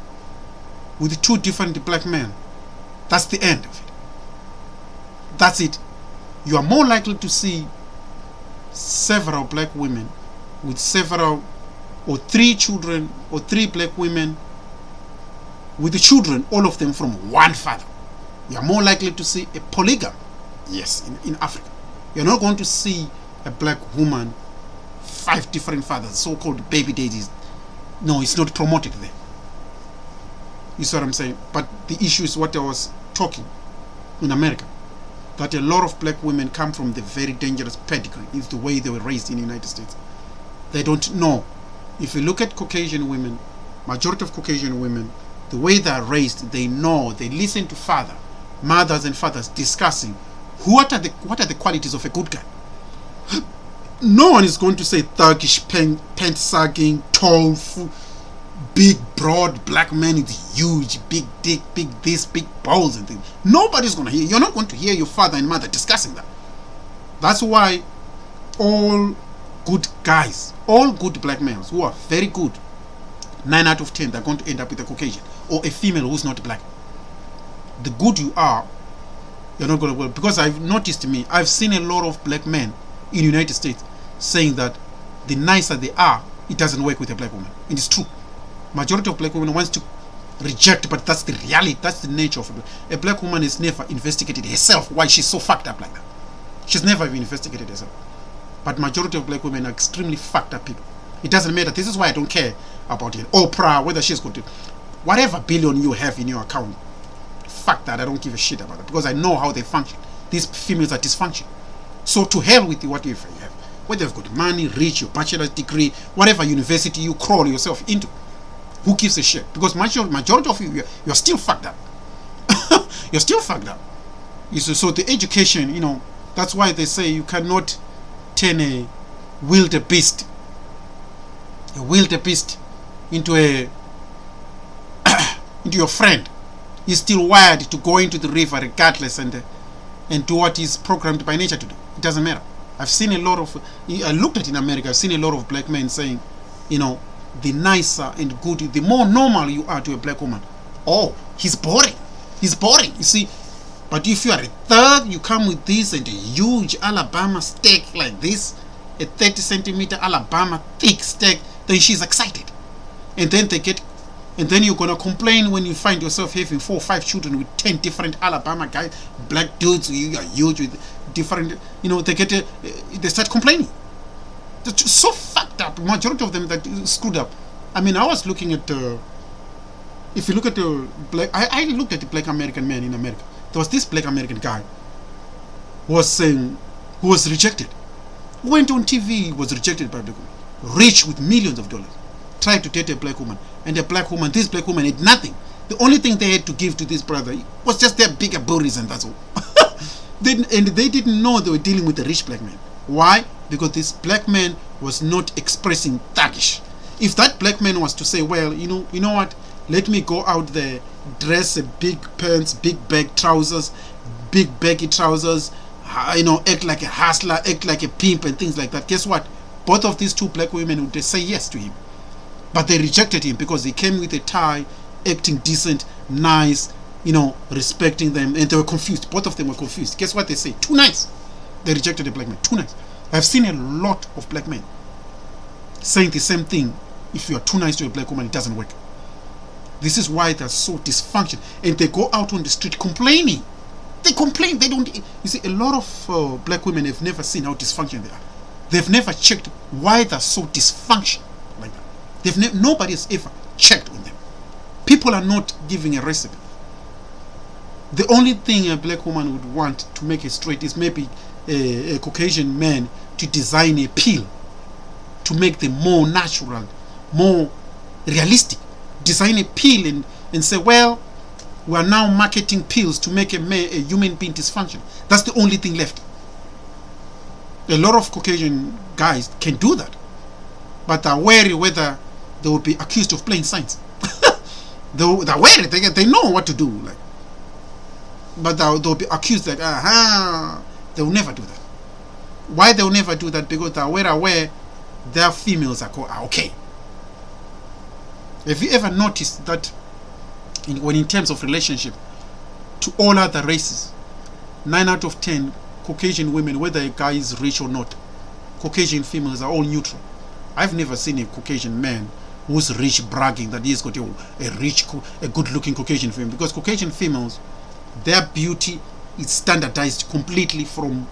with 2 different black men. That's the end of it. That's it. You are more likely to see several black women with several or 3 children or 3 black women with the children, all of them from one father. You are more likely to see a polygamy. Yes, in Africa. You're not going to see a black woman 5 different fathers, so-called baby daddies. No, it's not promoted there. You see what I'm saying? But the issue is what I was talking in America, that a lot of black women come from the very dangerous pedigree. It's the way they were raised in the United States. They don't know. If you look at Caucasian women, majority of Caucasian women, the way they are raised, they know, they listen to mothers and fathers discussing what are the qualities of a good guy. No one is going to say thuggish, pant sagging, tall, big, broad black man with huge, big dick, big this, big balls and things. Nobody's going to hear. You're not going to hear your father and mother discussing that. That's why all good guys, all good black males who are very good, 9 out of 10, they're going to end up with a Caucasian or a female who's not black. The good you are, you're not going to work. Because I've noticed I've seen a lot of black men in the United States saying that the nicer they are, it doesn't work with a black woman. And it's true. Majority of black women wants to reject, but that's the reality, that's the nature of a black woman has never investigated herself why she's so fucked up like that. She's never even investigated herself. But majority of black women are extremely fucked up people. It doesn't matter. This is why I don't care about it. Oprah, whether she's got to, whatever billion you have in your account, fuck that. I don't give a shit about it because I know how they function. These females are dysfunctional. So to hell with whatever you have, whether you've got money, rich, your bachelor's degree, whatever university you crawl yourself into, who gives a shit? Because majority of you, you're still fucked up. You're still fucked up. So the education, that's why they say you cannot turn a wildebeest into into your friend. He's still wired to go into the river regardless and do what he's programmed by nature to do. It doesn't matter. I've seen a lot of, I looked at in America, I've seen a lot of black men saying, the nicer and good, the more normal you are to a black woman, oh, he's boring. You see. But if you are a thug, you come with this and a huge Alabama steak like this, a 30 centimeter Alabama thick steak, then she's excited. And then you're gonna complain when you find yourself having 4 or 5 children with 10 different Alabama guys, black dudes, you are huge with different, they start complaining. They're so fucked up. Majority of them that screwed up. I was looking at if you look at the black, I looked at the black American man in America. There was this black American guy who was rejected. Went on TV, was rejected by a black woman. Rich with millions of dollars. Tried to date a black woman. And this black woman had nothing. The only thing they had to give to this brother was just their bigger booties, and that's all. They didn't know they were dealing with a rich black man. Why? Because this black man was not expressing thuggish. If that black man was to say, well, you know what, let me go out there, dress a big pants, big bag trousers, big baggy trousers, act like a hustler, act like a pimp and things like that. Guess what? Both of these 2 black women would say yes to him. But they rejected him because he came with a tie, acting decent, nice, respecting them, and they were confused. Both of them were confused. Guess what they say? Too nice. They rejected the black man. Too nice. I've seen a lot of black men saying the same thing. If you are too nice to a black woman, it doesn't work. This is why they're so dysfunctional. And they go out on the street complaining. They complain. They don't. You see, a lot of black women have never seen how dysfunctional they are. They've never checked why they're so dysfunctional like that. Nobody has ever checked on them. People are not giving a recipe. The only thing a black woman would want to make it straight is maybe a Caucasian man to design a pill to make them more natural, more realistic. Design a pill and say, well, we are now marketing pills to make a human being dysfunction. That's the only thing left. A lot of Caucasian guys can do that, but they're wary whether they will be accused of playing science. They're wary. They know what to do, like, but they'll be accused like, they will never do that. Why they will never do that? Because they're aware their females are okay. Have you ever noticed that when in terms of relationship to all other races, 9 out of 10 Caucasian women, whether a guy is rich or not, Caucasian females are all neutral. I've never seen a Caucasian man who's rich bragging that he's got a good-looking Caucasian female, because Caucasian females, their beauty is standardized completely from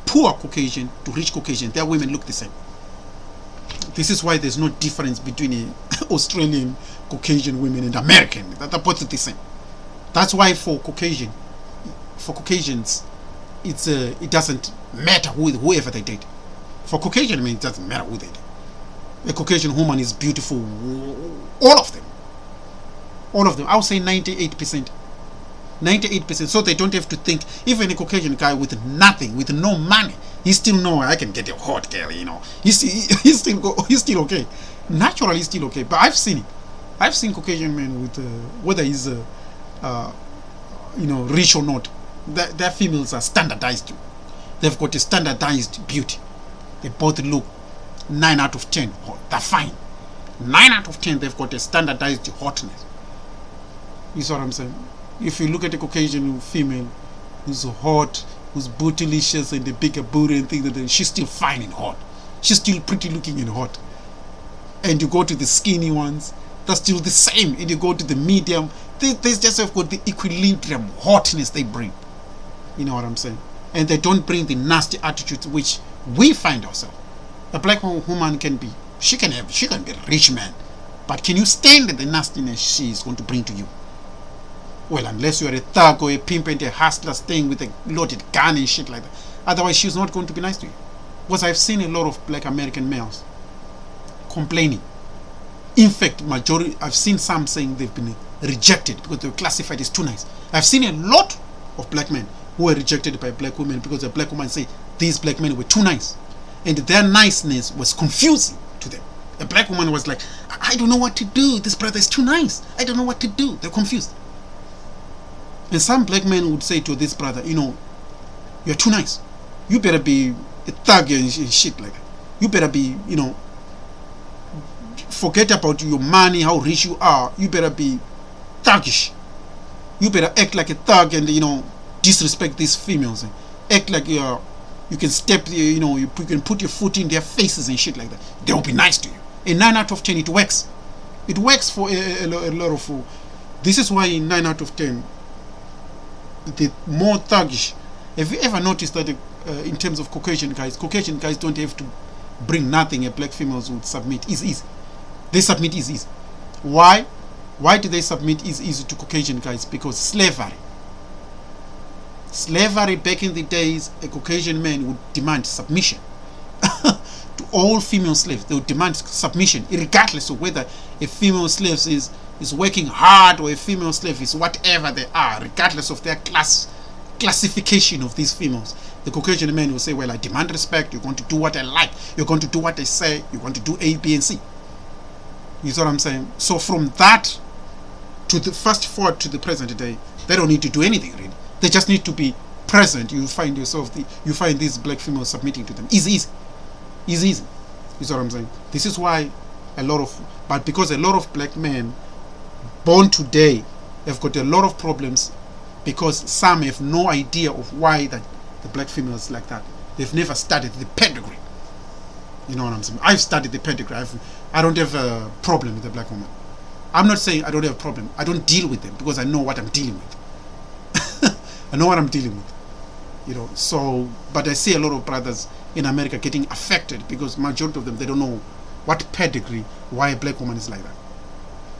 poor Caucasian to rich Caucasian. Their women look the same. This is why there's no difference between Australian Caucasian women and American. They're both the same. That's why for Caucasians, it doesn't matter whoever they date. For Caucasian men, it doesn't matter who they date. A Caucasian woman is beautiful, all of them. All of them. I would say 98%. 98%. So they don't have to think. Even a Caucasian guy with nothing, with no money, he still know I can get a hot girl. He's still okay. Naturally, he's still okay. But I've seen it. I've seen Caucasian men with whether he's rich or not. Their females are standardized. They've got a standardized beauty. They both look 9 out of 10. They're fine. 9 out of 10, they've got a standardized hotness. You see what I'm saying? If you look at a Caucasian female who's hot, who's bootylicious and a bigger booty and things like that, she's still fine and hot. She's still pretty looking and hot. And you go to the skinny ones, they're still the same. And you go to the medium, they just have got the equilibrium hotness they bring. You know what I'm saying? And they don't bring the nasty attitudes which we find ourselves. A black woman can be a rich man, but can you stand the nastiness she is going to bring to you? Well, unless you are a thug or a pimp and a hustler staying with a loaded gun and shit like that. Otherwise, she's not going to be nice to you. Because I've seen a lot of black American males complaining. In fact, I've seen some saying they've been rejected because they were classified as too nice. I've seen a lot of black men who were rejected by black women because the black woman say these black men were too nice. And their niceness was confusing to them. The black woman was like, I don't know what to do. This brother is too nice. I don't know what to do. They're confused. And some black men would say to this brother, you're too nice. You better be a thug and shit like that. You better be, forget about your money, how rich you are. You better be thuggish. You better act like a thug and, disrespect these females. And act like you can step, you can put your foot in their faces and shit like that. They'll be nice to you. In 9 out of 10, it works. It works for a lot of... This is why in 9 out of 10, the more thuggish. Have you ever noticed that in terms of Caucasian guys don't have to bring nothing a black females would submit easy. They submit easy. Why? Why do they submit easy to Caucasian guys? Because slavery. Slavery back in the days, a Caucasian man would demand submission. To all female slaves, they would demand submission, regardless of whether a female slave is working hard or a female slave is whatever they are, regardless of their classification of these females. The Caucasian man will say, well, I demand respect. You're going to do what I like. You're going to do what I say. You're going to do A, B, and C. You see what I'm saying? So from that to the fast forward to the present day, they don't need to do anything really. They just need to be present. You find these black females submitting to them. Easy. You see what I'm saying? This is why because a lot of black men born today have got a lot of problems, because some have no idea of why the black females like that. They've never studied the pedigree. You know what I'm saying? I've studied the pedigree. I don't have a problem with the black woman. I'm not saying I don't have a problem. I don't deal with them because I know what I'm dealing with. I know what I'm dealing with. So, but I see a lot of brothers in America getting affected because majority of them, they don't know what pedigree, why a black woman is like that.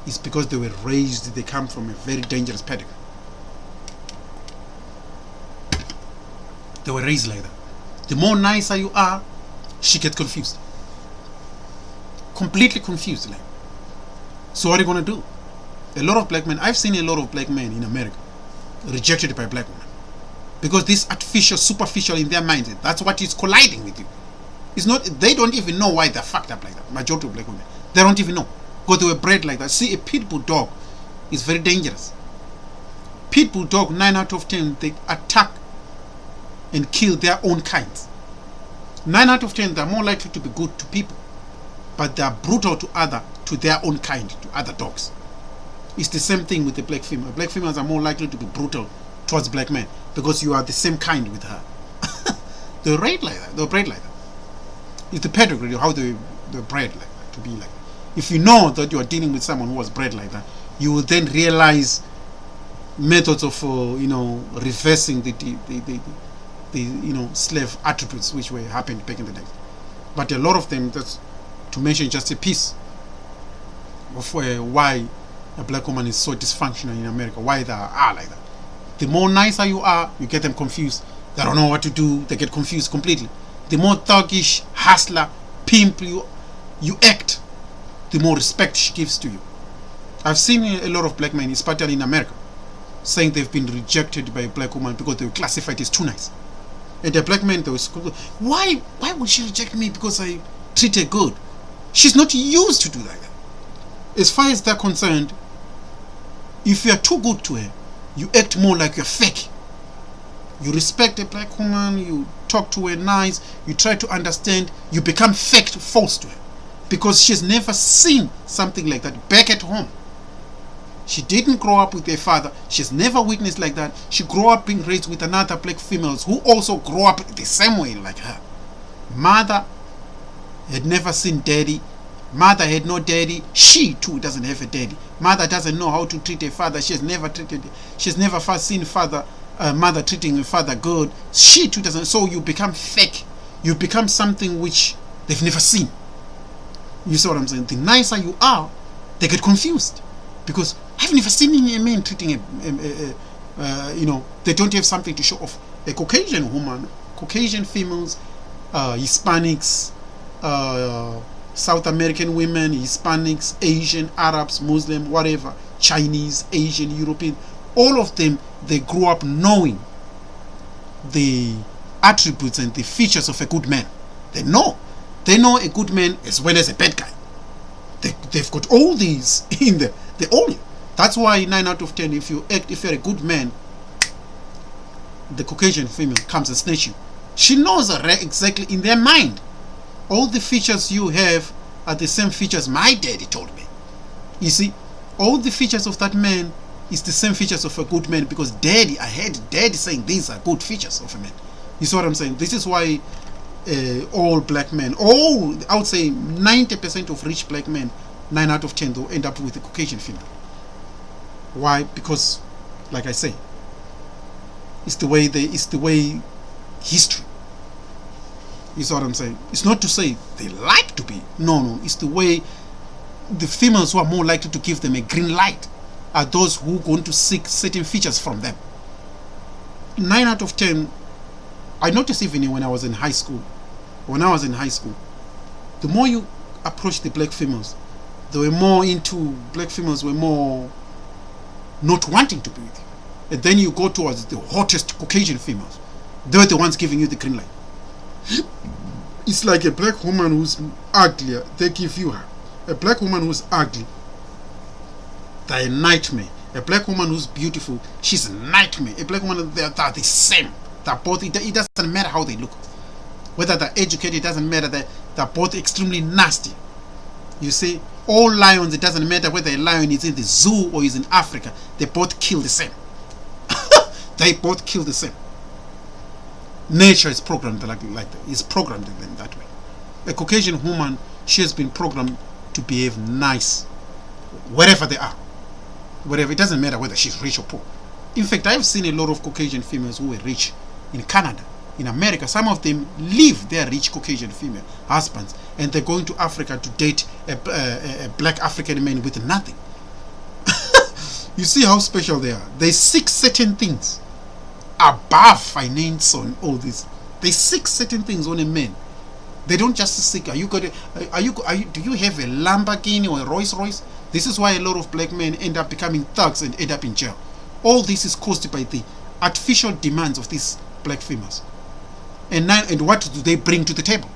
It's because they were raised, they come from a very dangerous pedigree. They were raised like that. The more nicer you are, she gets confused. Completely confused. Like. So what are you going to do? A lot of black men, I've seen a lot of black men in America rejected by black women. Because this artificial, superficial in their mindset, that's what is colliding with you. It's not, they don't even know why they're fucked up like that. Majority of black women, they don't even know. Because they were bred like that. See, a pit bull dog is very dangerous. Pit bull dog, 9 out of 10, they attack and kill their own kinds. 9 out of 10, they're more likely to be good to people. But they are brutal to their own kind, to other dogs. It's the same thing with the black female. Black females are more likely to be brutal towards black men because you are the same kind with her. They're bred like that. They're bred like that. It's the pedigree of how they're bred like that, to be like that. If you know that you are dealing with someone who was bred like that, you will then realize methods of reversing the slave attributes which were happened back in the day. But a lot of them, that's to mention just a piece of why a black woman is so dysfunctional in America, why they are like that. The more nicer you are, you get them confused. They don't know what to do. They get confused completely. The more thuggish, hustler, pimp you act, the more respect she gives to you. I've seen a lot of black men, especially in America, saying they've been rejected by a black woman because they were classified as too nice. And the black men, they were why would she reject me because I treat her good? She's not used to do that. As far as they're concerned, if you're too good to her, you act more like you're fake. You respect a black woman, you talk to her nice, you try to understand, you become fake, false to her. Because she's never seen something like that back at home. She didn't grow up with her father. She's never witnessed like that. She grew up being raised with another black females who also grew up the same way like her. Mother had never seen daddy. Mother had no daddy. She too doesn't have a daddy. Mother doesn't know how to treat her father. She's never seen mother treating her father good. She too doesn't. So you become fake. You become something which they've never seen. You see what I'm saying? The nicer you are, they get confused because I've never seen a man treating they don't have something to show off. A Caucasian woman, Caucasian females, Hispanics, South American women, Hispanics, Asian, Arabs, Muslim, whatever, Chinese, Asian, European, all of them, they grew up knowing the attributes and the features of a good man. They know a good man as well as a bad guy. They've got all these in there. They own you. That's why 9 out of 10, if you're a good man, the Caucasian female comes and snatch you. She knows exactly in their mind. All the features you have are the same features my daddy told me. You see, all the features of that man is the same features of a good man because I heard daddy saying these are good features of a man. You see what I'm saying? This is why all black men, I would say 90% of rich black men, 9 out of 10, they'll end up with a Caucasian female. Why? Because, like I say, it's the way history. You see what I'm saying? It's not to say they like to be. No. It's the way the females who are more likely to give them a green light are those who are going to seek certain features from them. 9 out of 10, I noticed even when I was in high school. When I was in high school, the more you approach the black females, black females were more not wanting to be with you. And then you go towards the hottest Caucasian females. They're the ones giving you the green light. It's like a black woman who's uglier, they give you her. A black woman who's ugly, they're a nightmare. A black woman who's beautiful, she's a nightmare. A black woman, they're the same. They're both, it doesn't matter how they look. Whether they're educated, it doesn't matter. They're both extremely nasty. You see, all lions, it doesn't matter whether a lion is in the zoo or is in Africa, they both kill the same. They both kill the same. Nature is programmed like that. It's programmed in that way. A Caucasian woman, she has been programmed to behave nice wherever they are. Wherever, it doesn't matter whether she's rich or poor. In fact, I've seen a lot of Caucasian females who were rich in Canada, in America. Some of them leave their rich Caucasian female husbands and they're going to Africa to date a black African man with nothing. You see how special they are. They seek certain things above finance and all this. They seek certain things on a man. They don't just seek, do you have a Lamborghini or a Rolls Royce? This is why a lot of black men end up becoming thugs and end up in jail. All this is caused by the artificial demands of these black females. And what do they bring to the table?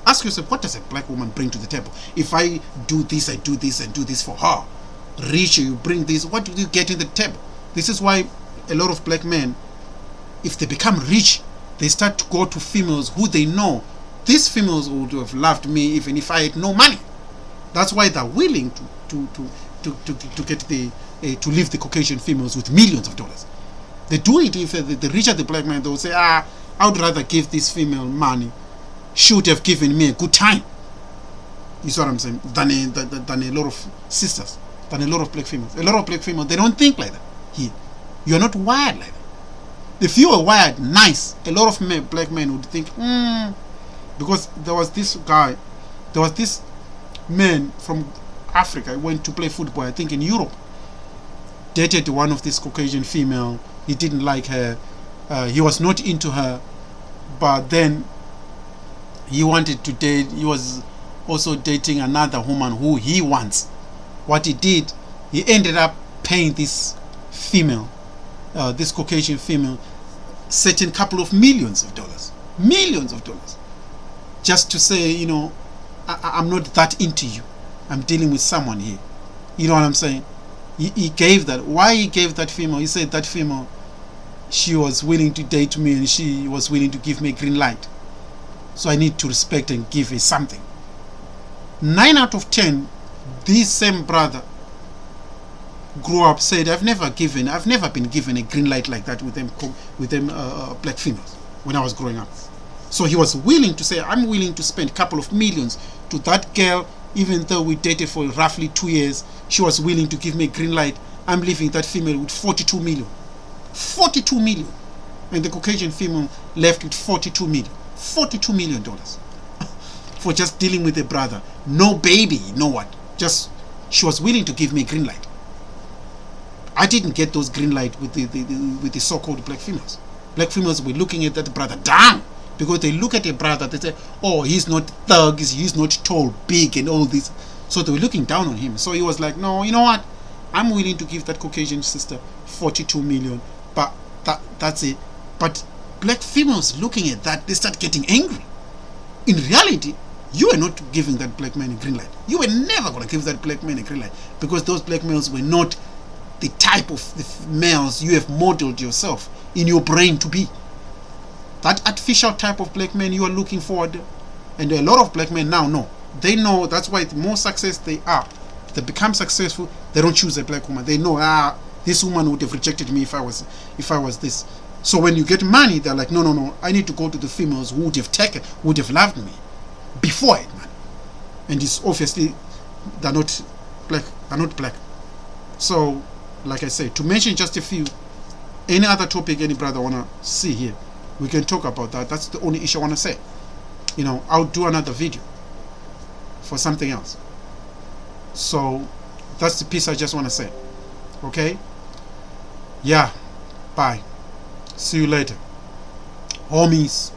Ask yourself, what does a black woman bring to the table? If I do this, I do this, and do this for her. Rich, you bring this, what do you get in the table? This is why a lot of black men, if they become rich, they start to go to females who they know, these females would have loved me even if I had no money. That's why they're willing to get to leave the Caucasian females with millions of dollars. They do it if the richer the black man, they'll say, I would rather give this female money. She would have given me a good time. You see what I'm saying? Than a lot of sisters, than a lot of black females. A lot of black females, they don't think like that here. You're not wired like that. If you were wired nice, a lot of black men would think, because there was this man from Africa, went to play football, I think in Europe, dated one of these Caucasian female. He didn't like her. He was not into her, but then he wanted to date. He was also dating another woman who he wants. What he did, he ended up paying this female, this Caucasian female, certain couple of millions of dollars, just to say, I'm not that into you. I'm dealing with someone here. You know what I'm saying? He gave that. Why he gave that female? He said that female, she was willing to date me and she was willing to give me a green light. So I need to respect and give her something. 9 out of 10, this same brother grew up, said, I've never been given a green light like that with them black females when I was growing up. So he was willing to say, I'm willing to spend a couple of millions to that girl, even though we dated for roughly 2 years. She was willing to give me a green light. I'm leaving that female with 42 million. 42 million. And the Caucasian female left with 42 million. $42 million for just dealing with a brother. No baby, no what. Just, she was willing to give me a green light. I didn't get those green light with the so-called black females. Black females were looking at that brother down, because they look at a brother, they say, oh, he's not thug, he's not tall, big, and all this. So they were looking down on him. So he was like, no, you know what? I'm willing to give that Caucasian sister 42 million, but that's it. But black females looking at that, they start getting angry. In reality, you were not giving that black man a green light. You were never going to give that black man a green light, because those black males were not the type of the males you have modeled yourself in your brain to be. That artificial type of black man you are looking forward to. And a lot of black men now know. They know. That's why the more success they are, they become successful, they don't choose a black woman. They know, this woman would have rejected me if I was this. So when you get money, they're like, no, I need to go to the females who would have loved me before it, man. And it's obviously they're not black. So, like I say, to mention just a few, any other topic any brother wanna see here, we can talk about that. That's the only issue I wanna say. I'll do another video for something else. So that's the piece I just wanna say. Okay? Yeah. Bye. See you later. Homies.